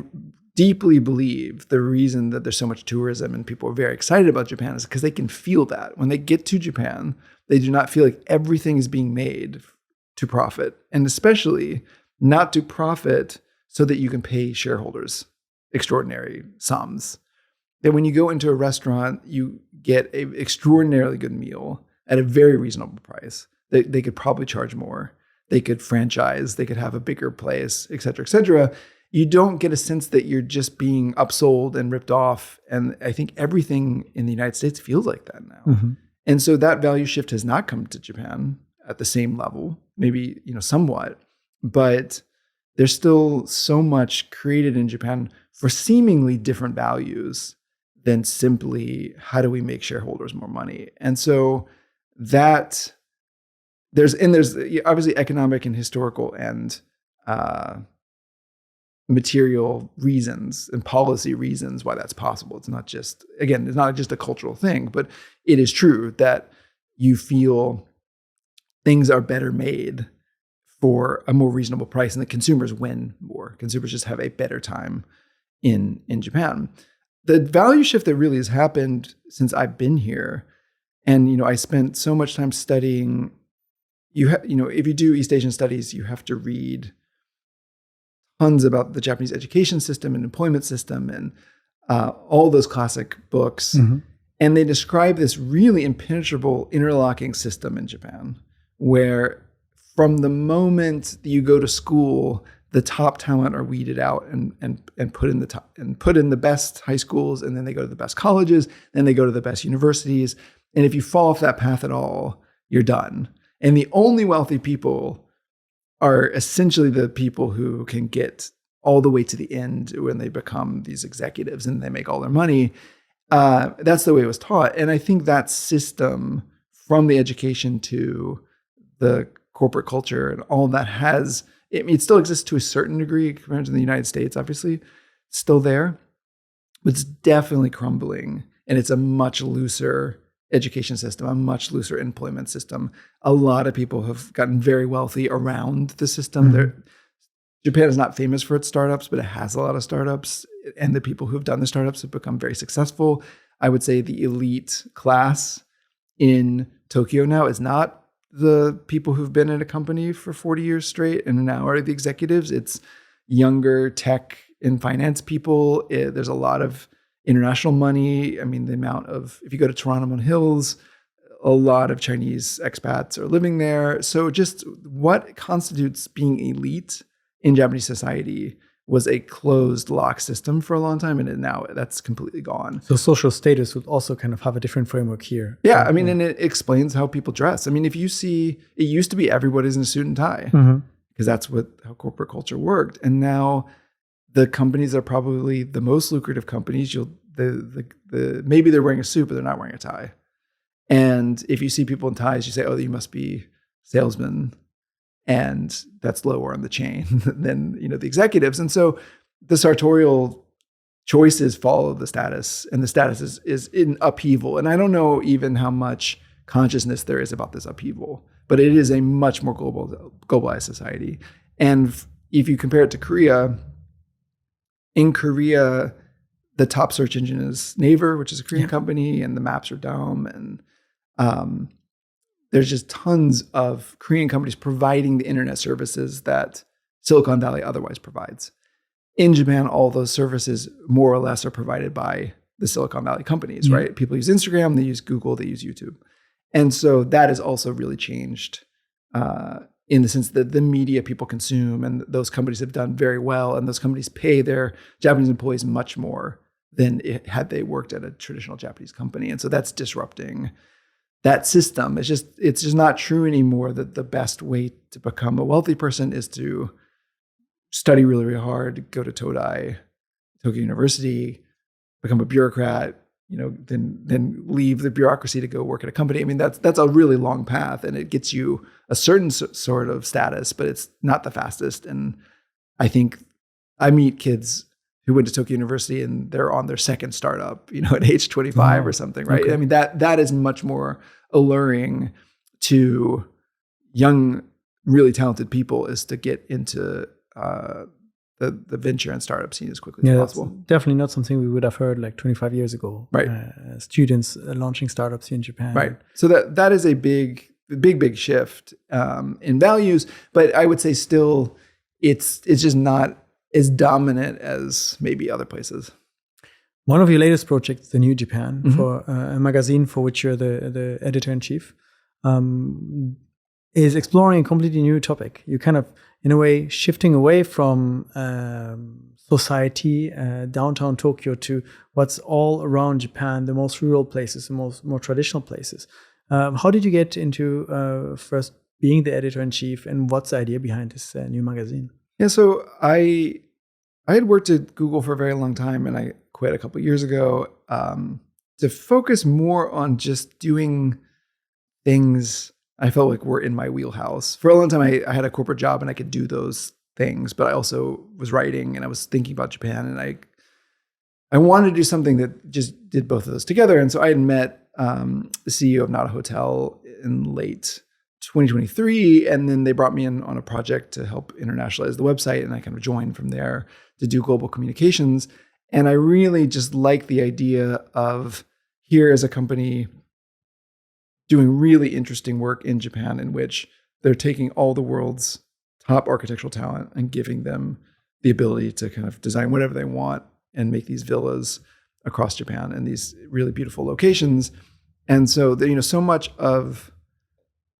deeply believe the reason that there's so much tourism and people are very excited about Japan is because they can feel that. When they get to Japan, they do not feel like everything is being made to profit, and especially not to profit so that you can pay shareholders extraordinary sums. That when you go into a restaurant, you get an extraordinarily good meal at a very reasonable price. They could probably charge more. They could franchise. They could have a bigger place, et cetera, et cetera. You don't get a sense that you're just being upsold and ripped off. And I think everything in the United States feels like that now. Mm-hmm. And so that value shift has not come to Japan at the same level, maybe, somewhat, but there's still so much created in Japan for seemingly different values than simply how do we make shareholders more money. And so that there's obviously economic and historical and material reasons and policy reasons why that's possible. It's not just a cultural thing, but it is true that you feel things are better made for a more reasonable price and the consumers win more. Consumers just have a better time in Japan. The value shift that really has happened since I've been here, and I spent so much time studying. If you do East Asian studies, you have to read tons about the Japanese education system and employment system and all those classic books. Mm-hmm. And they describe this really impenetrable interlocking system in Japan, where from the moment that you go to school, the top talent are weeded out and put in the best high schools, and then they go to the best colleges, then they go to the best universities. And if you fall off that path at all, you're done. And the only wealthy people are essentially the people who can get all the way to the end when they become these executives and they make all their money. That's the way it was taught. And I think that system, from the education to the corporate culture and all that, it still exists to a certain degree compared to the United States, obviously, it's still there, but it's definitely crumbling. And it's a much looser education system, a much looser employment system. A lot of people have gotten very wealthy around the system. Mm-hmm. Japan is not famous for its startups, but it has a lot of startups. And the people who have done the startups have become very successful. I would say the elite class in Tokyo now is not the people who've been at a company for 40 years straight and now are the executives. It's younger tech and finance people. There's a lot of international money. I mean, if you go to Toronto Hills, a lot of Chinese expats are living there. So just what constitutes being elite in Japanese society was a closed lock system for a long time, and now that's completely gone. So social status would also kind of have a different framework here. Yeah, I mean, and it explains how people dress. I mean, if you see, it used to be everybody's in a suit and tie, because that's how corporate culture worked. And now the companies are probably the most lucrative companies. Maybe they're wearing a suit, but they're not wearing a tie. And if you see people in ties, you say, oh, you must be salesmen. And that's lower on the chain than the executives. And so the sartorial choices follow the status, and the status is in upheaval. And I don't know even how much consciousness there is about this upheaval, but it is a much more globalized society. And if you compare it to Korea, in Korea, the top search engine is Naver, which is a Korean company, and the maps are Daum, and there's just tons of Korean companies providing the internet services that Silicon Valley otherwise provides. In Japan, all those services more or less are provided by the Silicon Valley companies, right? People use Instagram, they use Google, they use YouTube. And so that has also really changed in the sense that the media people consume, and those companies have done very well, and those companies pay their Japanese employees much more than had they worked at a traditional Japanese company. And so that's disrupting that system. It's just not true anymore that the best way to become a wealthy person is to study really, really hard, go to Tokyo University, become a bureaucrat, then leave the bureaucracy to go work at a company. I mean, that's a really long path, and it gets you a certain sort of status, but it's not the fastest. And I think I meet kids who went to Tokyo University and they're on their second startup, at age 25 or something, right? Okay. I mean, that is much more alluring to young, really talented people, is to get into the venture and startup scene as quickly as possible. That's definitely not something we would have heard like 25 years ago. Right. Students launching startups in Japan. Right. So that is a big shift in values, but I would say still it's just not as dominant as maybe other places. One of your latest projects, The New Japan, for a magazine for which you're the editor-in-chief, is exploring a completely new topic. You kind of, in a way, shifting away from society, downtown Tokyo, to what's all around Japan, the most rural places, the more traditional places. How did you get into first being the editor-in-chief, and what's the idea behind this new magazine? Yeah, so I had worked at Google for a very long time, and I quit a couple of years ago to focus more on just doing things I felt like were in my wheelhouse. For a long time, I had a corporate job and I could do those things, but I also was writing and I was thinking about Japan, and I wanted to do something that just did both of those together. And so I had met the CEO of Nada Hotel in late 2023, and then they brought me in on a project to help internationalize the website, and I kind of joined from there to do global communications. And I really just like the idea of here as a company doing really interesting work in Japan, in which they're taking all the world's top architectural talent and giving them the ability to kind of design whatever they want and make these villas across Japan in these really beautiful locations. And so, so much of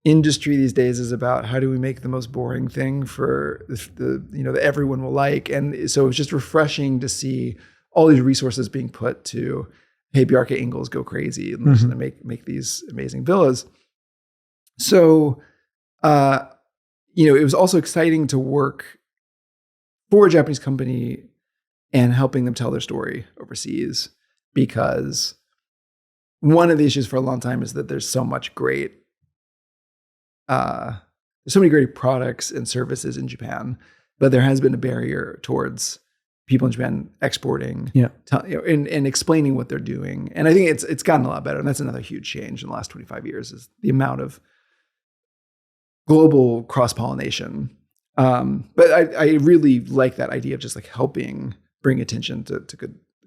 industry these days is about how do we make the most boring thing for that everyone will like. And so it's just refreshing to see all these resources being put to, hey, Bjarke Ingels, go crazy and just make these amazing villas. So, it was also exciting to work for a Japanese company and helping them tell their story overseas, because one of the issues for a long time is that there's so many great products and services in Japan, but there has been a barrier towards people in Japan exporting, and explaining what they're doing. And I think it's gotten a lot better. And that's another huge change in the last 25 years, is the amount of global cross-pollination. But I really like that idea of just like helping bring attention to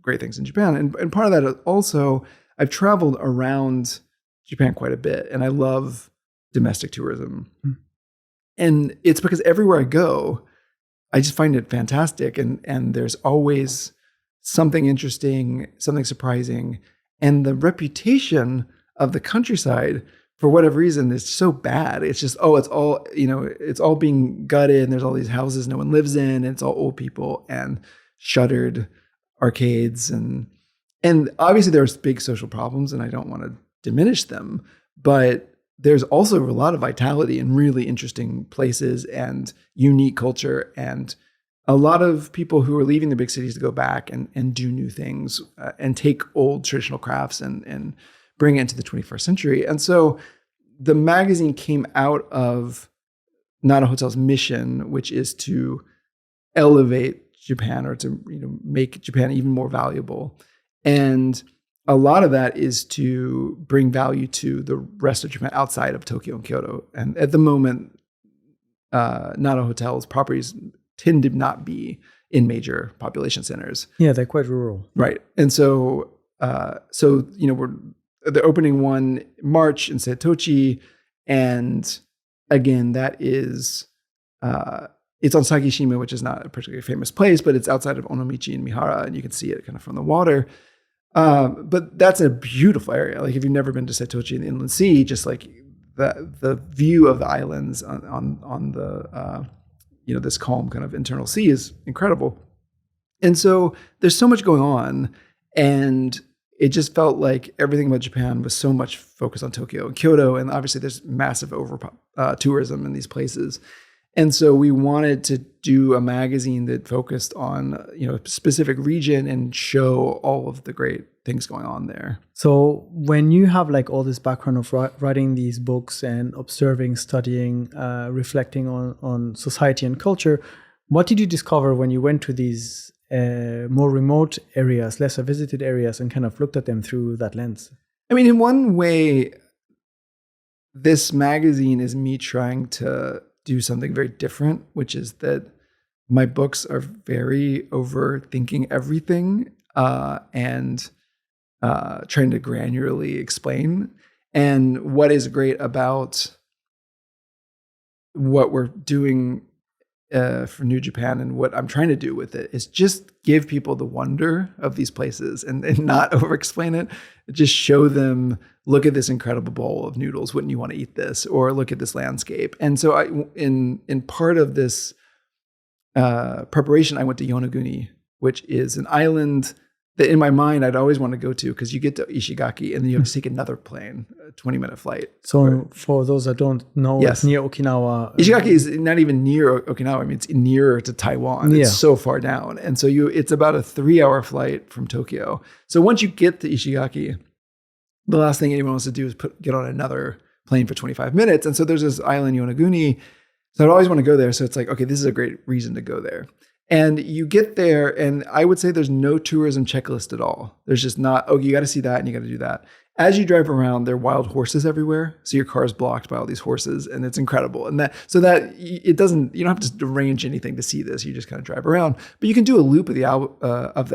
great things in Japan. And part of that is also, I've traveled around Japan quite a bit, and I love domestic tourism. And it's because everywhere I go, I just find it fantastic. And there's always something interesting, something surprising. And the reputation of the countryside, for whatever reason, is so bad. It's just, it's all being gutted, and there's all these houses no one lives in, and it's all old people and shuttered arcades. And obviously there's big social problems, and I don't want to diminish them, but there's also a lot of vitality and really interesting places and unique culture, and a lot of people who are leaving the big cities to go back and do new things and take old traditional crafts and bring it into the 21st century. And so the magazine came out of Nada Hotel's mission, which is to elevate Japan, or to make Japan even more valuable. And a lot of that is to bring value to the rest of Japan outside of Tokyo and Kyoto. And at the moment, Nada Hotel's properties tend to not be in major population centers. Yeah, they're quite rural. Right. And so, we're the opening one March in Setochi. And again, that is, it's on Sagishima, which is not a particularly famous place, but it's outside of Onomichi and Mihara, and you can see it kind of from the water. But that's a beautiful area. Like if you've never been to Setochi in the Inland Sea, just like the view of the islands on the this calm kind of internal sea is incredible. And so there's so much going on, and it just felt like everything about Japan was so much focused on Tokyo and Kyoto, and obviously there's massive tourism in these places. And so we wanted to do a magazine that focused on, a specific region and show all of the great things going on there. So when you have like all this background of writing these books and observing, studying, reflecting on society and culture, what did you discover when you went to these more remote areas, lesser visited areas, and kind of looked at them through that lens? I mean, in one way, this magazine is me trying to do something very different, which is that my books are very overthinking everything and trying to granularly explain. And what is great about what we're doing for New Japan and what I'm trying to do with it is just give people the wonder of these places and not over explain it. Just show them, look at this incredible bowl of noodles. Wouldn't you want to eat this? Or look at this landscape. And so in part of this preparation, I went to Yonaguni, which is an island that in my mind I'd always want to go to, because you get to Ishigaki and then you have to take another plane, a 20-minute flight. So for those that don't know, Yes. it's near Okinawa. Ishigaki is not even near Okinawa. I mean, it's nearer to Taiwan. It's Yeah. so far down. And so it's about a 3-hour flight from Tokyo. So once you get to Ishigaki, the last thing anyone wants to do is get on another plane for 25 minutes. And so there's this island, Yonaguni. So I'd always want to go there. So it's like, okay, this is a great reason to go there. And you get there, and I would say there's no tourism checklist at all. There's just not, oh, you got to see that and you got to do that. As you drive around, there are wild horses everywhere. So your car is blocked by all these horses, and it's incredible. And you don't have to arrange anything to see this. You just kind of drive around, but you can do a loop of the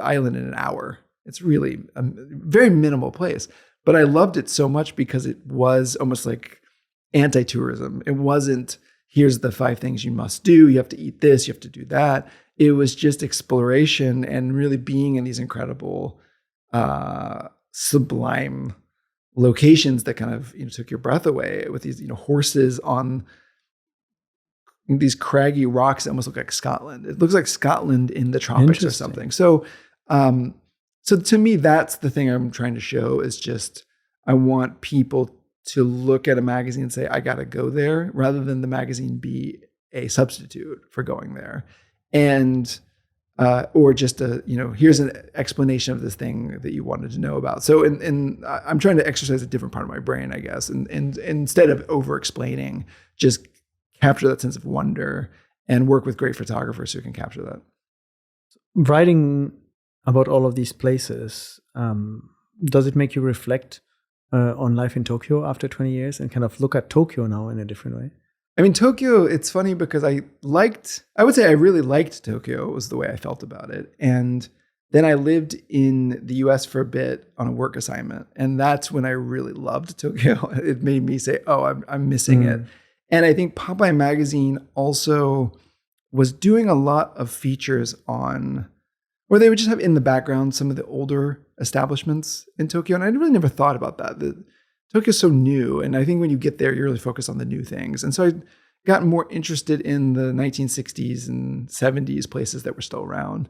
island in an hour. It's really a very minimal place, but I loved it so much because it was almost like anti-tourism. It wasn't, here's the 5 things you must do. You have to eat this, you have to do that. It was just exploration and really being in these incredible, sublime locations that kind of took your breath away, with these horses on these craggy rocks that almost look like Scotland. It looks like Scotland in the tropics or something. So to me, that's the thing I'm trying to show, is just I want people to look at a magazine and say, I got to go there, rather than the magazine be a substitute for going there. And or just here's an explanation of this thing that you wanted to know about. So and I'm trying to exercise a different part of my brain, I guess, and instead of over explaining, just capture that sense of wonder and work with great photographers who can capture that. Writing about all of these places, does it make you reflect on life in Tokyo after 20 years and kind of look at Tokyo now in a different way? I mean, Tokyo, it's funny because I would say I really liked Tokyo, was the way I felt about it. And then I lived in the US for a bit on a work assignment. And that's when I really loved Tokyo. It made me say, oh, I'm missing it. And I think Popeye Magazine also was doing a lot of features on, where they would just have in the background some of the older establishments in Tokyo. And I really never thought about that. Tokyo's so new, and I think when you get there, you're really focused on the new things. And so I got more interested in the 1960s and 70s places that were still around.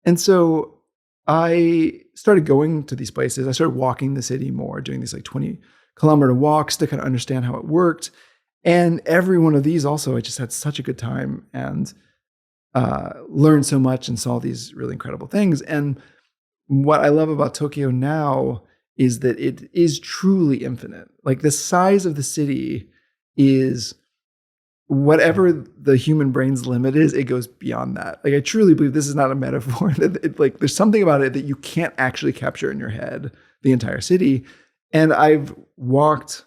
And so I started going to these places. I started walking the city more, doing these like 20-kilometer walks to kind of understand how it worked. And every one of these also, I just had such a good time and learned so much and saw these really incredible things. And what I love about Tokyo now is that it is truly infinite. Like, the size of the city is whatever the human brain's limit is, it goes beyond that. Like, I truly believe this is not a metaphor. That like, there's something about it that you can't actually capture in your head, the entire city. And I've walked,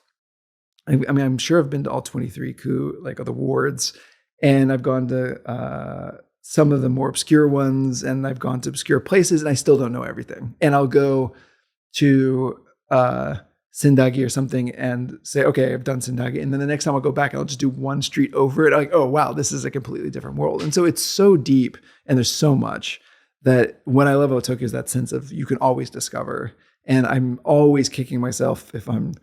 I mean, I'm sure I've been to all 23 like other wards, and I've gone to some of the more obscure ones, and I've gone to obscure places, and I still don't know everything. And I'll go to Sendagi or something and say, okay, I've done Sendagi. And then the next time I'll go back, I'll just do one street over it. I'm like, oh, wow, this is a completely different world. And so it's so deep and there's so much that what I love about Tokyo is that sense of you can always discover. And I'm always kicking myself if I'm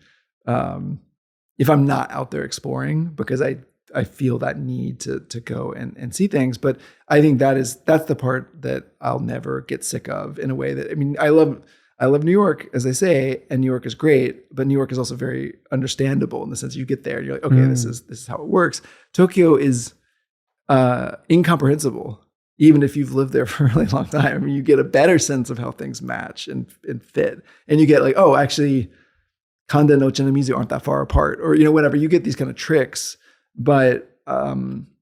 not out there exploring, because I feel that need to go and see things. But I think that's the part that I'll never get sick of, in a way that, I mean, I love New York, as they say, and New York is great, but New York is also very understandable in the sense you get there and you're like, okay, this is how it works. Tokyo is incomprehensible, even if you've lived there for a really long time. I mean, you get a better sense of how things match and fit. And you get like, oh, actually, Kanda and Ochanomizu aren't that far apart, or, whatever. You get these kind of tricks, but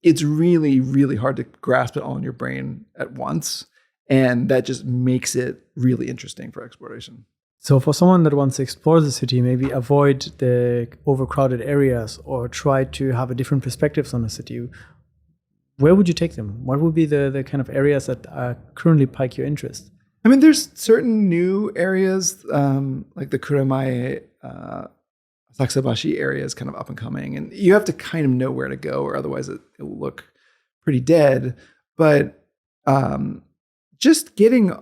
it's really, really hard to grasp it all in your brain at once. And that just makes it really interesting for exploration. So for someone that wants to explore the city, maybe avoid the overcrowded areas or try to have a different perspectives on the city, where would you take them? What would be the kind of areas that currently pique your interest? I mean, there's certain new areas, like the Kuramae, Saksabashi area is kind of up and coming, and you have to kind of know where to go, or otherwise it will look pretty dead. But just getting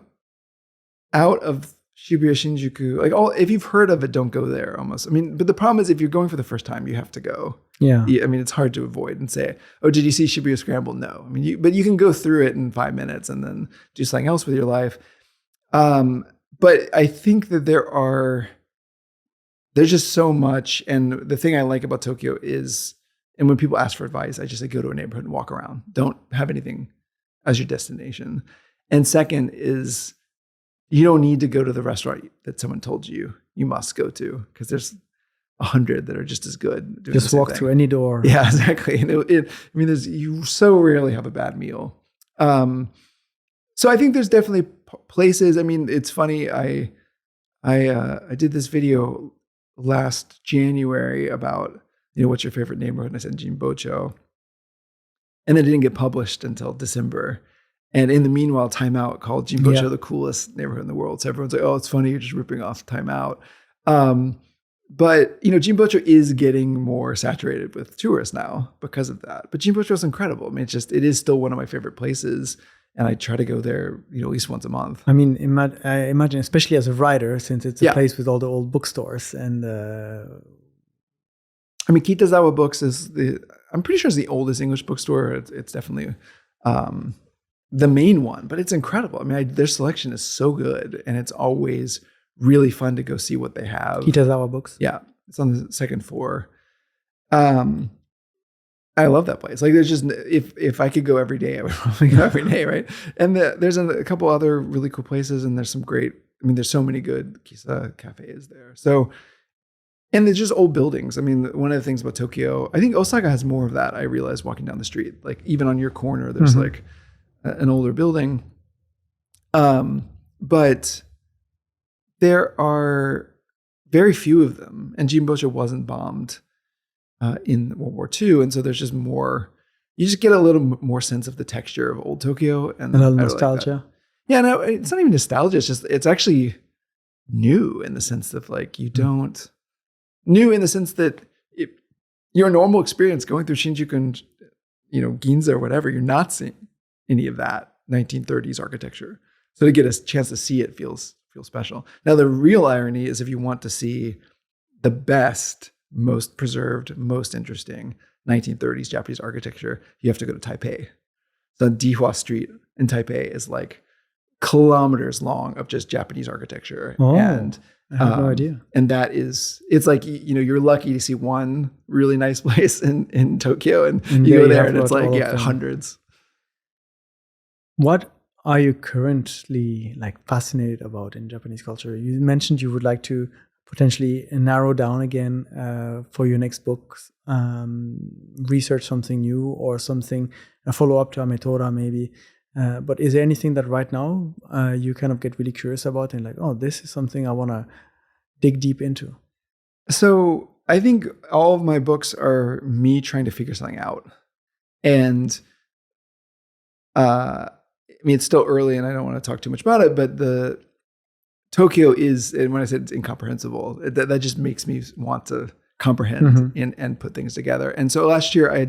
out of Shibuya Shinjuku, like if you've heard of it, don't go there almost. I mean, but the problem is if you're going for the first time, you have to go. Yeah. I mean, it's hard to avoid and say, oh, did you see Shibuya Scramble? No. I mean, but you can go through it in 5 minutes and then do something else with your life. But I think that there's just so much. And the thing I like about Tokyo is, and when people ask for advice, I just say, go to a neighborhood and walk around. Don't have anything as your destination. And second is, you don't need to go to the restaurant that someone told you must go to, because there's 100 that are just as good. Just walk through any door. Yeah, exactly. And I mean, you so rarely have a bad meal. So I think there's definitely places. I mean, it's funny. I did this video last January about, what's your favorite neighborhood? And I said Jinbocho. And it didn't get published until December. And in the meanwhile, Time Out called Jinbocho the coolest neighborhood in the world. So everyone's like, oh, it's funny, you're just ripping off Time Out. But, Jinbocho is getting more saturated with tourists now because of that. But Jinbocho is incredible. I mean, it is still one of my favorite places. And I try to go there, at least once a month. I mean, I imagine, especially as a writer, since it's a place with all the old bookstores. And I mean, Kitazawa Books I'm pretty sure it's the oldest English bookstore. It's definitely the main one, but it's incredible. I mean, their selection is so good, and it's always really fun to go see what they have. Kitazawa Books? Yeah, it's on the second floor. I love that place. Like, there's just, if I could go every day, I would probably go every day, right? And there's a couple other really cool places, and there's some great, there's so many good Kisa cafes there. So, and there's just old buildings. I mean, one of the things about Tokyo, I think Osaka has more of that. I realized walking down the street, like even on your corner, there's like an older building. But there are very few of them, and Jinbocho wasn't bombed in World War II, and so there's just more. You just get a little more sense of the texture of old Tokyo, and a little nostalgia. Like, yeah, no, it's not even nostalgia. It's actually new in the sense of like new in the sense that your normal experience going through Shinjuku and Ginza or whatever, you're not seeing any of that 1930s architecture. So to get a chance to see it feels special. Now the real irony is if you want to see the best, most preserved, most interesting 1930s Japanese architecture, you have to go to Taipei. So Dihua Street in Taipei is like kilometers long of just Japanese architecture. Oh, and I have no idea. And it's like, you're lucky to see one really nice place in Tokyo, and you go there and it's like, hundreds. What are you currently fascinated about in Japanese culture? You mentioned you would like to potentially narrow down again for your next book, research something new or something, a follow-up to Ametora maybe. But is there anything that right now you kind of get really curious about and like, oh, this is something I want to dig deep into? So I think all of my books are me trying to figure something out. And it's still early and I don't want to talk too much about it, but the Tokyo is, and when I said it's incomprehensible, that just makes me want to comprehend and put things together. And so last year I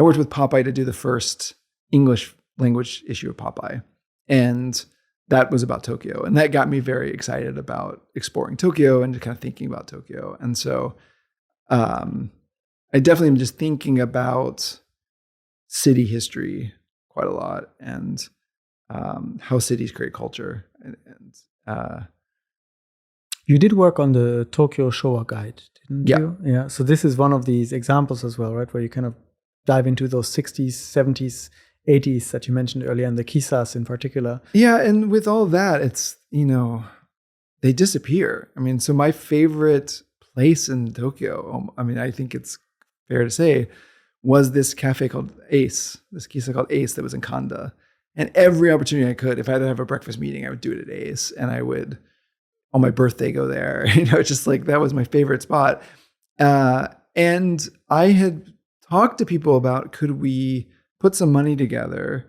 worked with Popeye to do the first English language issue of Popeye. And that was about Tokyo. And that got me very excited about exploring Tokyo and kind of thinking about Tokyo. And so I definitely am just thinking about city history quite a lot and how cities create culture. And you did work on the Tokyo Showa Guide, didn't you? Yeah. So this is one of these examples as well, right? Where you kind of dive into those 60s, 70s, 80s that you mentioned earlier, and the kisas in particular. Yeah, and with all that, it's, they disappear. So my favorite place in Tokyo, I think it's fair to say, was this cafe called Ace, this kisa called Ace that was in Kanda. And every opportunity I could, if I had to have a breakfast meeting, I would do it at Ace. And I would, on my birthday, go there. It's just like, that was my favorite spot. And I had talked to people about, could we put some money together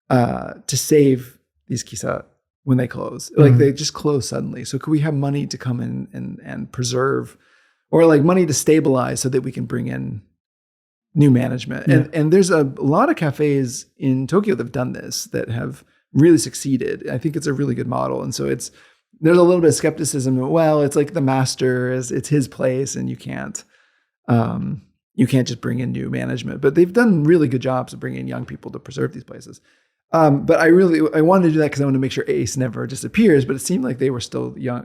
to save these kisa when they close. Like they just close suddenly. So could we have money to come in and preserve, or like money to stabilize so that we can bring in new management? Yeah. And there's a lot of cafes in Tokyo that have done this, that have really succeeded. I think it's a really good model. And so there's a little bit of skepticism. Well, it's like the master it's his place, and you can't just bring in new management. But they've done really good jobs of bringing in young people to preserve these places. But I wanted to do that because I wanted to make sure Ace never disappears. But it seemed like they were still young.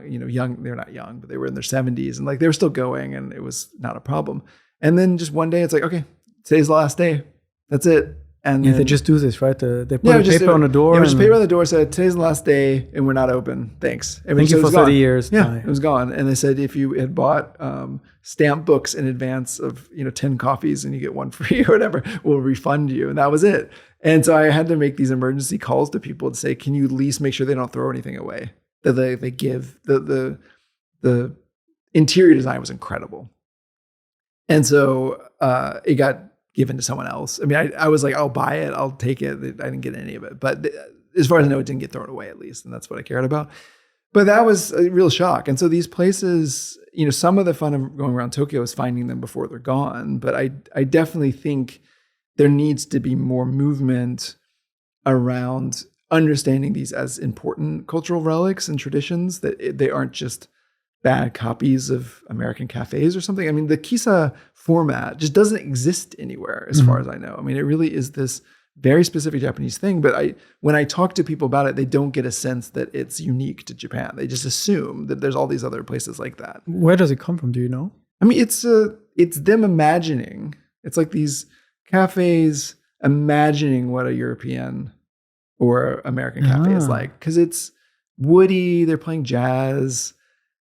They're not young, but they were in their 70s, and like they were still going, and it was not a problem. And then just one day, it's like, okay, today's the last day. That's it. And they just do this, right? They put a paper on the door. Yeah, just paper on the door said, today's the last day and we're not open. Thanks. Thank you for 30 years. Yeah, Bye. it was gone. And they said if you had bought stamp books in advance of 10 coffees and you get one free or whatever, we'll refund you. And that was it. And so I had to make these emergency calls to people to say, can you at least make sure they don't throw anything away? That they give. The interior design was incredible. And so it got given to someone else. I mean, I was like, I'll buy it, I'll take it. I didn't get any of it. But as far as I know, it didn't get thrown away, at least. And that's what I cared about. But that was a real shock. And so these places, some of the fun of going around Tokyo is finding them before they're gone. But I definitely think there needs to be more movement around understanding these as important cultural relics and traditions, that they aren't just bad copies of American cafes or something. I mean, the kisa format just doesn't exist anywhere as far as I know. I mean, it really is this very specific Japanese thing. But when I talk to people about it, they don't get a sense that it's unique to Japan. They just assume that there's all these other places like that. Where does it come from? Do you know? I mean, it's them imagining. It's like these cafes imagining what a European or American cafe is like. Because it's woody, they're playing jazz.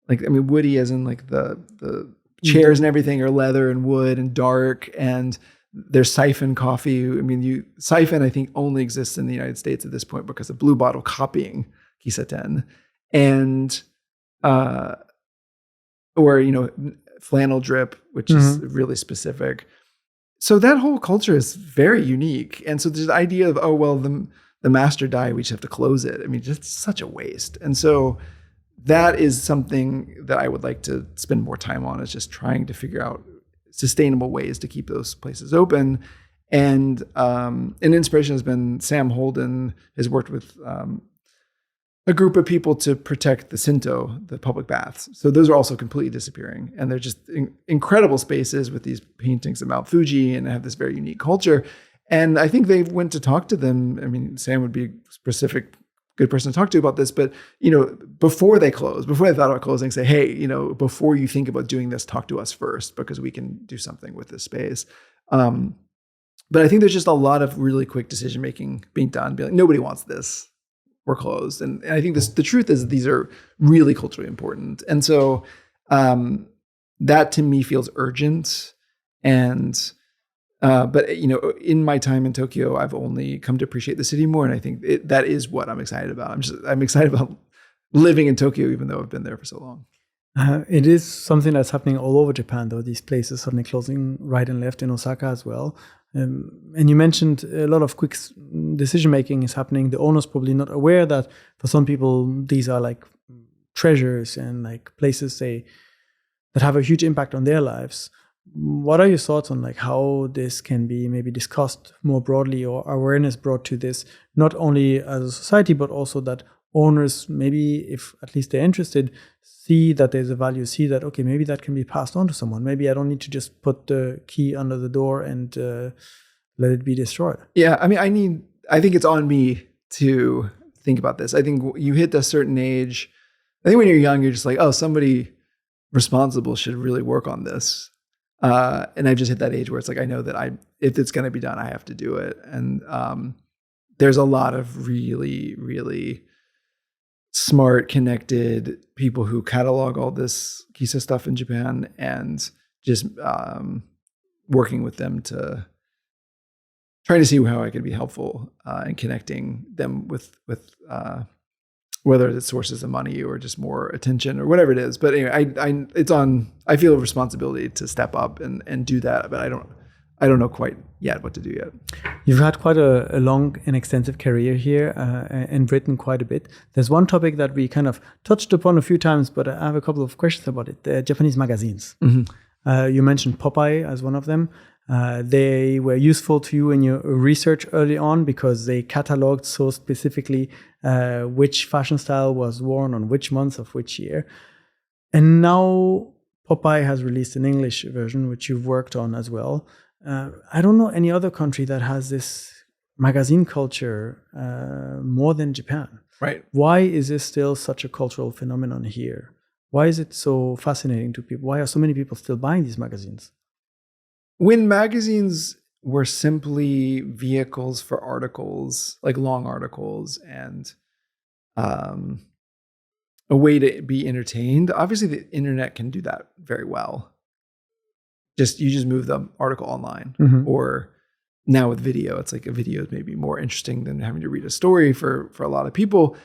Like, I mean, woody as in like the chairs and everything are leather and wood and dark, and there's siphon coffee. I mean, siphon I think only exists in the United States at this point because of Blue Bottle copying Kisaten, and flannel drip, which is really specific. So that whole culture is very unique, and so there's the idea of the master died, we just have to close it. I mean, just such a waste, and so. That is something that I would like to spend more time on, is just trying to figure out sustainable ways to keep those places open. And an inspiration has been Sam Holden has worked with a group of people to protect the Shinto, the public baths. So those are also completely disappearing. And they're just incredible spaces with these paintings of Mount Fuji and have this very unique culture. And I think they went to talk to them. I mean, Sam would be a specific good person to talk to about this, but before they thought about closing, say, hey, before you think about doing this, talk to us first, because we can do something with this space. But I think there's just a lot of really quick decision making being done. Be like, nobody wants this, we're closed. And I think the truth is that these are really culturally important, and so that to me feels urgent. And but in my time in Tokyo, I've only come to appreciate the city more, and I think that is what I'm excited about. I'm excited about living in Tokyo, even though I've been there for so long. It is something that's happening all over Japan, though. These places suddenly closing right and left, in Osaka as well. And you mentioned a lot of quick decision making is happening. The owner's probably not aware that for some people these are like treasures and like places that have a huge impact on their lives. What are your thoughts on like how this can be maybe discussed more broadly, or awareness brought to this, not only as a society, but also that owners, maybe if at least they're interested, see that there's a value, see that, okay, maybe that can be passed on to someone. Maybe I don't need to just put the key under the door and let it be destroyed. Yeah, I mean, I think it's on me to think about this. I think you hit a certain age. I think when you're young, you're just like, oh, somebody responsible should really work on this. And I've just hit that age where it's like, I know that if it's going to be done, I have to do it. And there's a lot of really, really smart, connected people who catalog all this Kisa stuff in Japan, and just working with them to trying to see how I could be helpful in connecting them with whether it's sources of money or just more attention or whatever it is. But anyway, I feel a responsibility to step up and do that, but I don't know quite yet what to do yet. You've had quite a long and extensive career here and written quite a bit. There's one topic that we kind of touched upon a few times, but I have a couple of questions about it. The Japanese magazines. You mentioned Popeye as one of them. They were useful to you in your research early on because they cataloged so specifically which fashion style was worn on which month of which year. And now Popeye has released an English version, which you've worked on as well. I don't know any other country that has this magazine culture more than Japan. Right. Why is this still such a cultural phenomenon here? Why is it so fascinating to people? Why are so many people still buying these magazines? When magazines were simply vehicles for articles, like long articles, and a way to be entertained, obviously the internet can do that very well. You just move the article online, or now with video, it's like a video is maybe more interesting than having to read a story for a lot of people.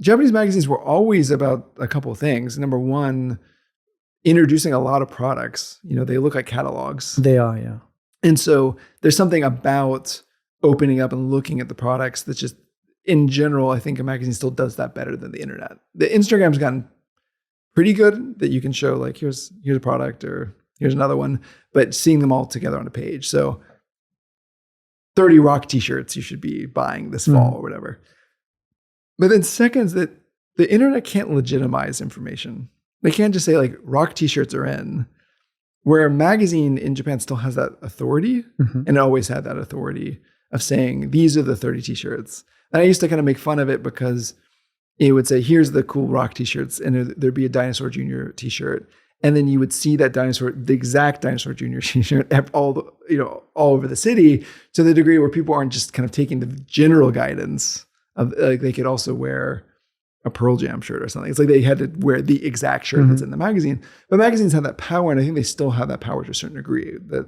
Japanese magazines were always about a couple of things. Number one, introducing a lot of products. They look like catalogs. They are, yeah. And so there's something about opening up and looking at the products that's just, in general, I think a magazine still does that better than the internet. The Instagram's gotten pretty good that you can show like, here's a product or here's another one, but seeing them all together on a page. So 30 rock t-shirts you should be buying this fall or whatever. But then second is that the internet can't legitimize information. They can't just say like rock t-shirts are in, where a magazine in Japan still has that authority and always had that authority of saying, these are the 30 t-shirts. And I used to kind of make fun of it because it would say, here's the cool rock t-shirts. And there'd be a Dinosaur Jr. t-shirt. And then you would see that the exact Dinosaur Jr. t-shirt all over the city, to the degree where people aren't just kind of taking the general guidance of like they could also wear a Pearl Jam shirt or something. It's like they had to wear the exact shirt that's in the magazine. But magazines have that power, and I think they still have that power to a certain degree, that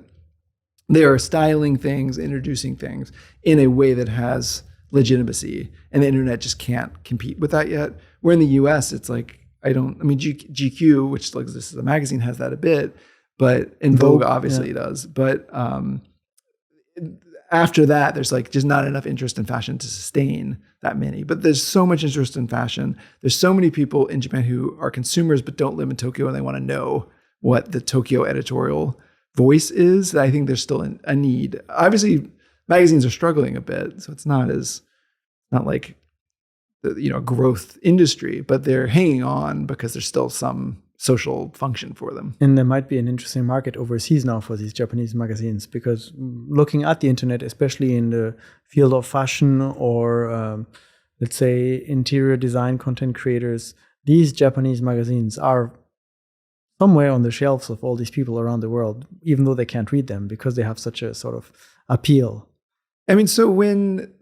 they are styling things, introducing things in a way that has legitimacy, and the internet just can't compete with that yet. Where in the US, it's like, GQ, which like this is a magazine, has that a bit, but in Vogue obviously does. But after that, there's like just not enough interest in fashion to sustain that many. But there's so much interest in fashion. There's so many people in Japan who are consumers but don't live in Tokyo, and they want to know what the Tokyo editorial voice is. That I think there's still a need. Obviously, magazines are struggling a bit, so it's not like a growth industry, but they're hanging on because there's still some social function for them. And there might be an interesting market overseas now for these Japanese magazines, because looking at the internet, especially in the field of fashion or let's say interior design content creators, these Japanese magazines are somewhere on the shelves of all these people around the world, even though they can't read them because they have such a sort of appeal. So when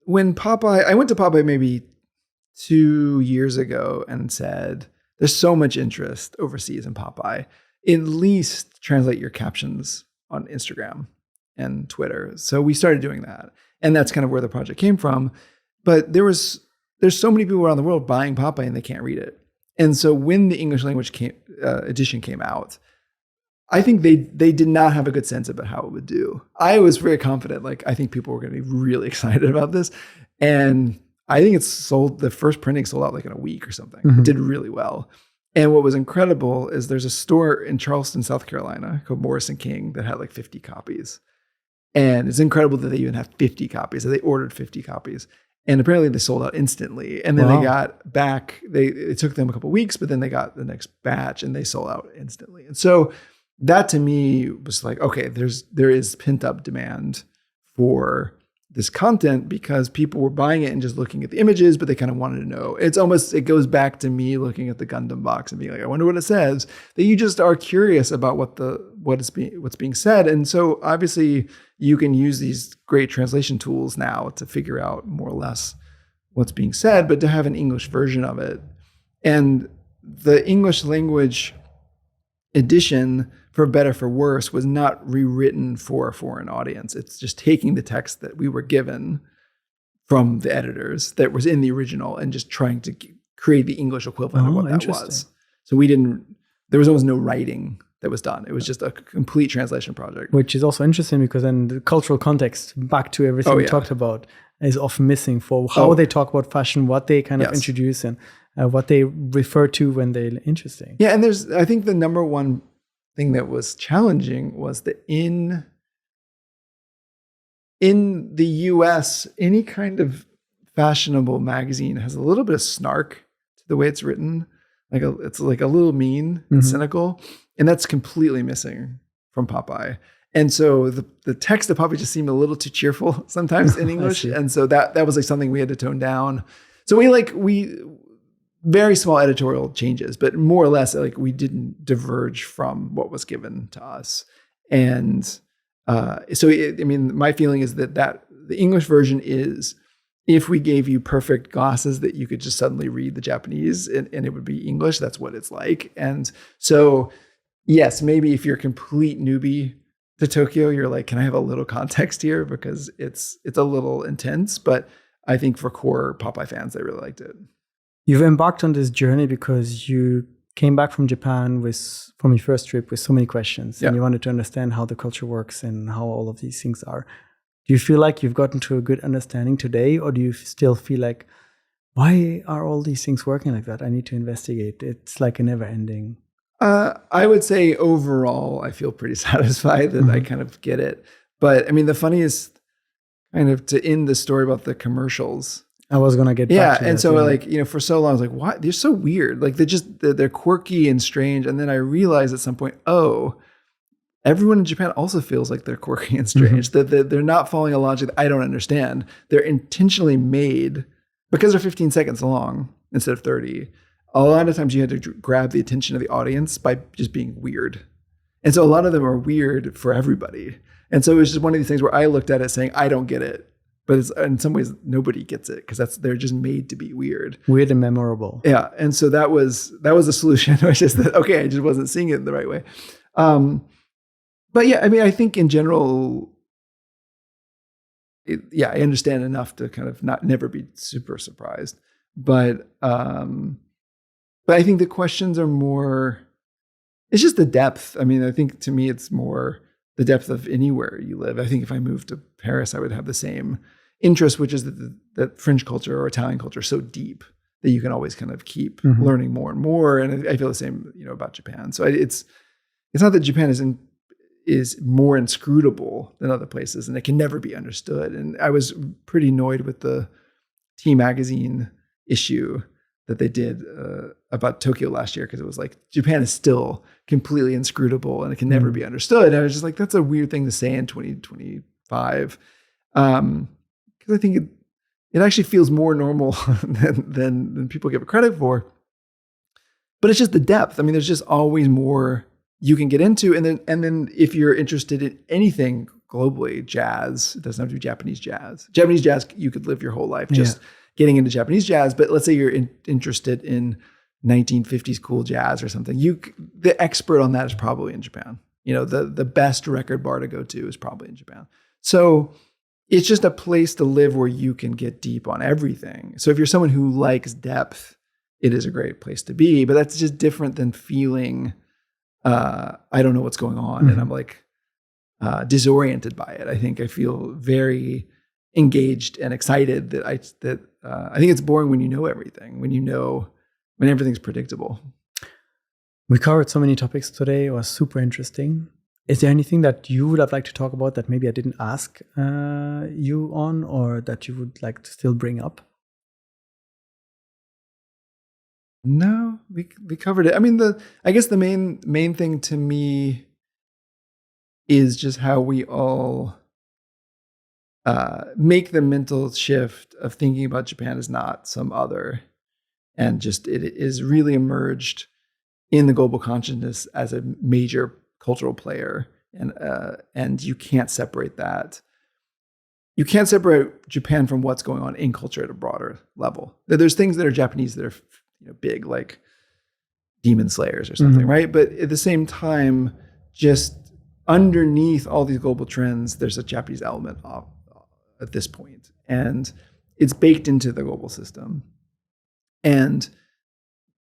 Popeye, I went to Popeye maybe 2 years ago and said, there's so much interest overseas in Popeye. At least translate your captions on Instagram and Twitter. So we started doing that. And that's kind of where the project came from. But there's so many people around the world buying Popeye and they can't read it. And so when the English language edition came out, I think they did not have a good sense about how it would do. I was very confident, like I think people were going to be really excited about this. And I think the first printing sold out like in a week or something. It did really well. And what was incredible is there's a store in Charleston, South Carolina called Morris & King that had like 50 copies. And it's incredible that they even have 50 copies. So they ordered 50 copies. And apparently they sold out instantly. And then they got back, it took them a couple of weeks, but then they got the next batch and they sold out instantly. And so that to me was like, okay, there is pent up demand for this content because people were buying it and just looking at the images, but they kind of wanted to know. It goes back to me looking at the Gundam box and being like, I wonder what it says, that you just are curious about what's being said. And so obviously you can use these great translation tools now to figure out more or less what's being said, but to have an English version of it. And the English language edition, for better for worse, was not rewritten for a foreign audience. It's just taking the text that we were given from the editors that was in the original and just trying to create the English equivalent of what that was. So there was almost no writing that was done. It was just a complete translation project. Which is also interesting because then the cultural context, back to everything we talked about, is often missing for how they talk about fashion, what they kind of introduce, and what they refer to when they're interesting. Yeah, and I think the number one thing that was challenging was that in the US, any kind of fashionable magazine has a little bit of snark to the way it's written. It's like a little mean and cynical, and that's completely missing from Popeye. And so the text of Popeye just seemed a little too cheerful sometimes in English, and so that was like something we had to tone down. So we very small editorial changes, but more or less like we didn't diverge from what was given to us. And so my feeling is that the English version is, if we gave you perfect glasses that you could just suddenly read the Japanese and it would be English, that's what it's like. And so, yes, maybe if you're a complete newbie to Tokyo, you're like, can I have a little context here? Because it's a little intense, but I think for core Popeye fans, they really liked it. You've embarked on this journey because you came back from Japan from your first trip with so many questions, and you wanted to understand how the culture works and how all of these things are. Do you feel like you've gotten to a good understanding today, or do you still feel like, why are all these things working like that? I need to investigate. It's like a never ending. I would say overall, I feel pretty satisfied that I kind of get it. But I mean, the funniest kind of to end the story about the commercials. I was going to get back to that. And so like, for so long I was like, what? They're so weird. Like they're quirky and strange. And then I realized at some point, everyone in Japan also feels like they're quirky and strange, that they're not following a logic that I don't understand. They're intentionally made because they're 15 seconds long instead of 30. A lot of times you had to grab the attention of the audience by just being weird. And so a lot of them are weird for everybody. And so it was just one of these things where I looked at it saying, I don't get it. But it's, in some ways, nobody gets it because they're just made to be weird. Weird and memorable. Yeah. And so that was the solution. It was just that, okay, I just wasn't seeing it the right way. But yeah, I mean, I think in general, I understand enough to kind of never be super surprised. But I think the questions are more, it's just the depth. I mean, I think to me, it's more the depth of anywhere you live. I think if I moved to Paris, I would have the same interest, which is that French culture or Italian culture is so deep that you can always kind of keep learning more and more. And I feel the same, about Japan. So it's not that Japan is more inscrutable than other places and it can never be understood. And I was pretty annoyed with the T magazine issue that they did about Tokyo last year, because it was like, Japan is still completely inscrutable and it can never be understood. And I was just like, that's a weird thing to say in 2025. Because I think it actually feels more normal than people give it credit for. But it's just the depth. I mean, there's just always more you can get into. And then if you're interested in anything globally, jazz, it doesn't have to be Japanese jazz. Japanese jazz, you could live your whole life just getting into Japanese jazz. But let's say you're interested in 1950s cool jazz or something. The expert on that is probably in Japan. The best record bar to go to is probably in Japan. So it's just a place to live where you can get deep on everything. So if you're someone who likes depth, it is a great place to be. But that's just different than feeling, I don't know what's going on. And I'm like disoriented by it. I think I feel very engaged and excited that I think it's boring when you know everything, when everything's predictable. We covered so many topics today. It was super interesting. Is there anything that you would have liked to talk about that maybe I didn't ask you on, or that you would like to still bring up? No, we covered it. I mean, I guess the main thing to me is just how we all make the mental shift of thinking about Japan as not some other, and just it is really emerged in the global consciousness as a major cultural player, and you can't separate that. You can't separate Japan from what's going on in culture at a broader level. There's things that are Japanese that are big, like demon slayers or something, right? But at the same time, just underneath all these global trends, there's a Japanese element at this point, and it's baked into the global system. And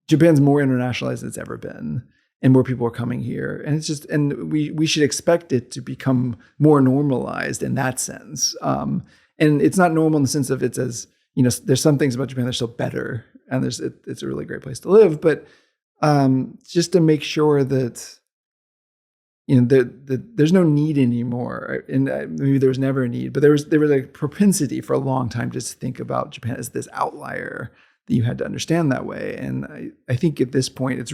Japan's more internationalized than it's ever been. and more people are coming here. And it's just, and we should expect it to become more normalized in that sense. And it's not normal in the sense of it's as, there's some things about Japan that are still better, and it's a really great place to live. But just to make sure that, there's no need anymore. And maybe there was never a need, but there was a propensity for a long time just to think about Japan as this outlier that you had to understand that way. And I think at this point, it's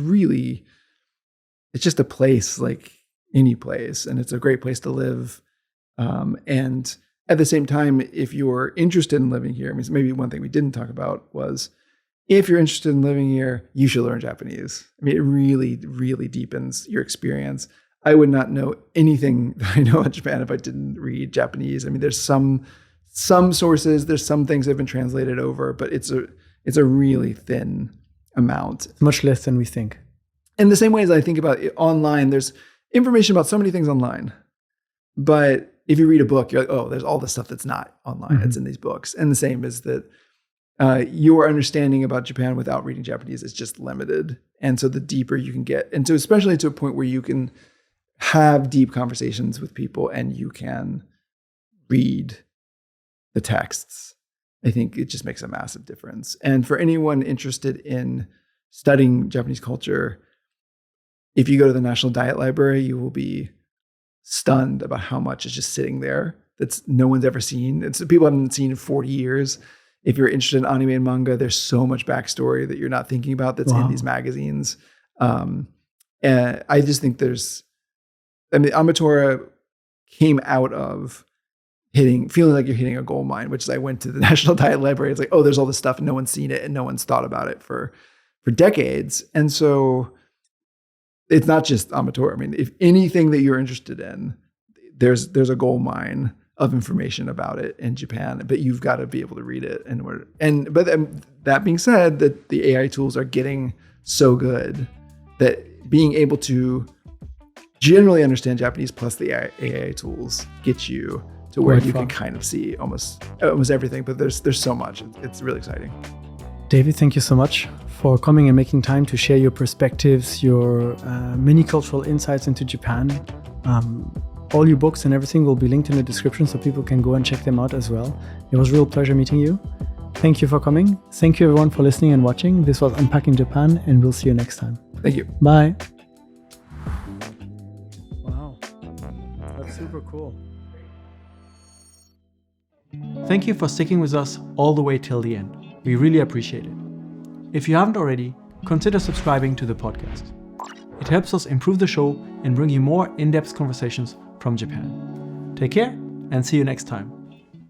just a place like any place, and it's a great place to live. And at the same time, if you're interested in living here, maybe one thing we didn't talk about was, if you're interested in living here, you should learn Japanese. It really, really deepens your experience. I would not know anything that I know about Japan if I didn't read Japanese. There's some sources, there's some things that have been translated over, but it's a really thin amount. Much less than we think. In the same way as I think about it online, there's information about so many things online. But if you read a book, you're like, oh, there's all this stuff that's not online. It's in these books. And the same is that your understanding about Japan without reading Japanese is just limited. And so the deeper you can get, and so especially to a point where you can have deep conversations with people and you can read the texts, I think it just makes a massive difference. And for anyone interested in studying Japanese culture, if you go to the National Diet Library, you will be stunned about how much is just sitting there that's no one's ever seen. It's people haven't seen in 40 years. If you're interested in anime and manga, there's so much backstory that you're not thinking about that's in these magazines. And I just think Amatora came out of feeling like you're hitting a gold mine, which is I went to the National Diet Library. It's like, oh, there's all this stuff and no one's seen it and no one's thought about it for decades. And so it's not just Amatora. If anything that you're interested in, there's a gold mine of information about it in Japan, but you've got to be able to read it. But that being said, that the AI tools are getting so good that being able to generally understand Japanese plus the AI tools get you to where you can kind of see almost everything. But there's so much. It's really exciting. David, thank you so much for coming and making time to share your perspectives, your many cultural insights into Japan. All your books and everything will be linked in the description so people can go and check them out as well. It was a real pleasure meeting you. Thank you for coming. Thank you everyone for listening and watching. This was Unpacking Japan, and we'll see you next time. Thank you. Bye. Wow, that's super cool. Thank you for sticking with us all the way till the end. We really appreciate it. If you haven't already, consider subscribing to the podcast. It helps us improve the show and bring you more in-depth conversations from Japan. Take care and see you next time.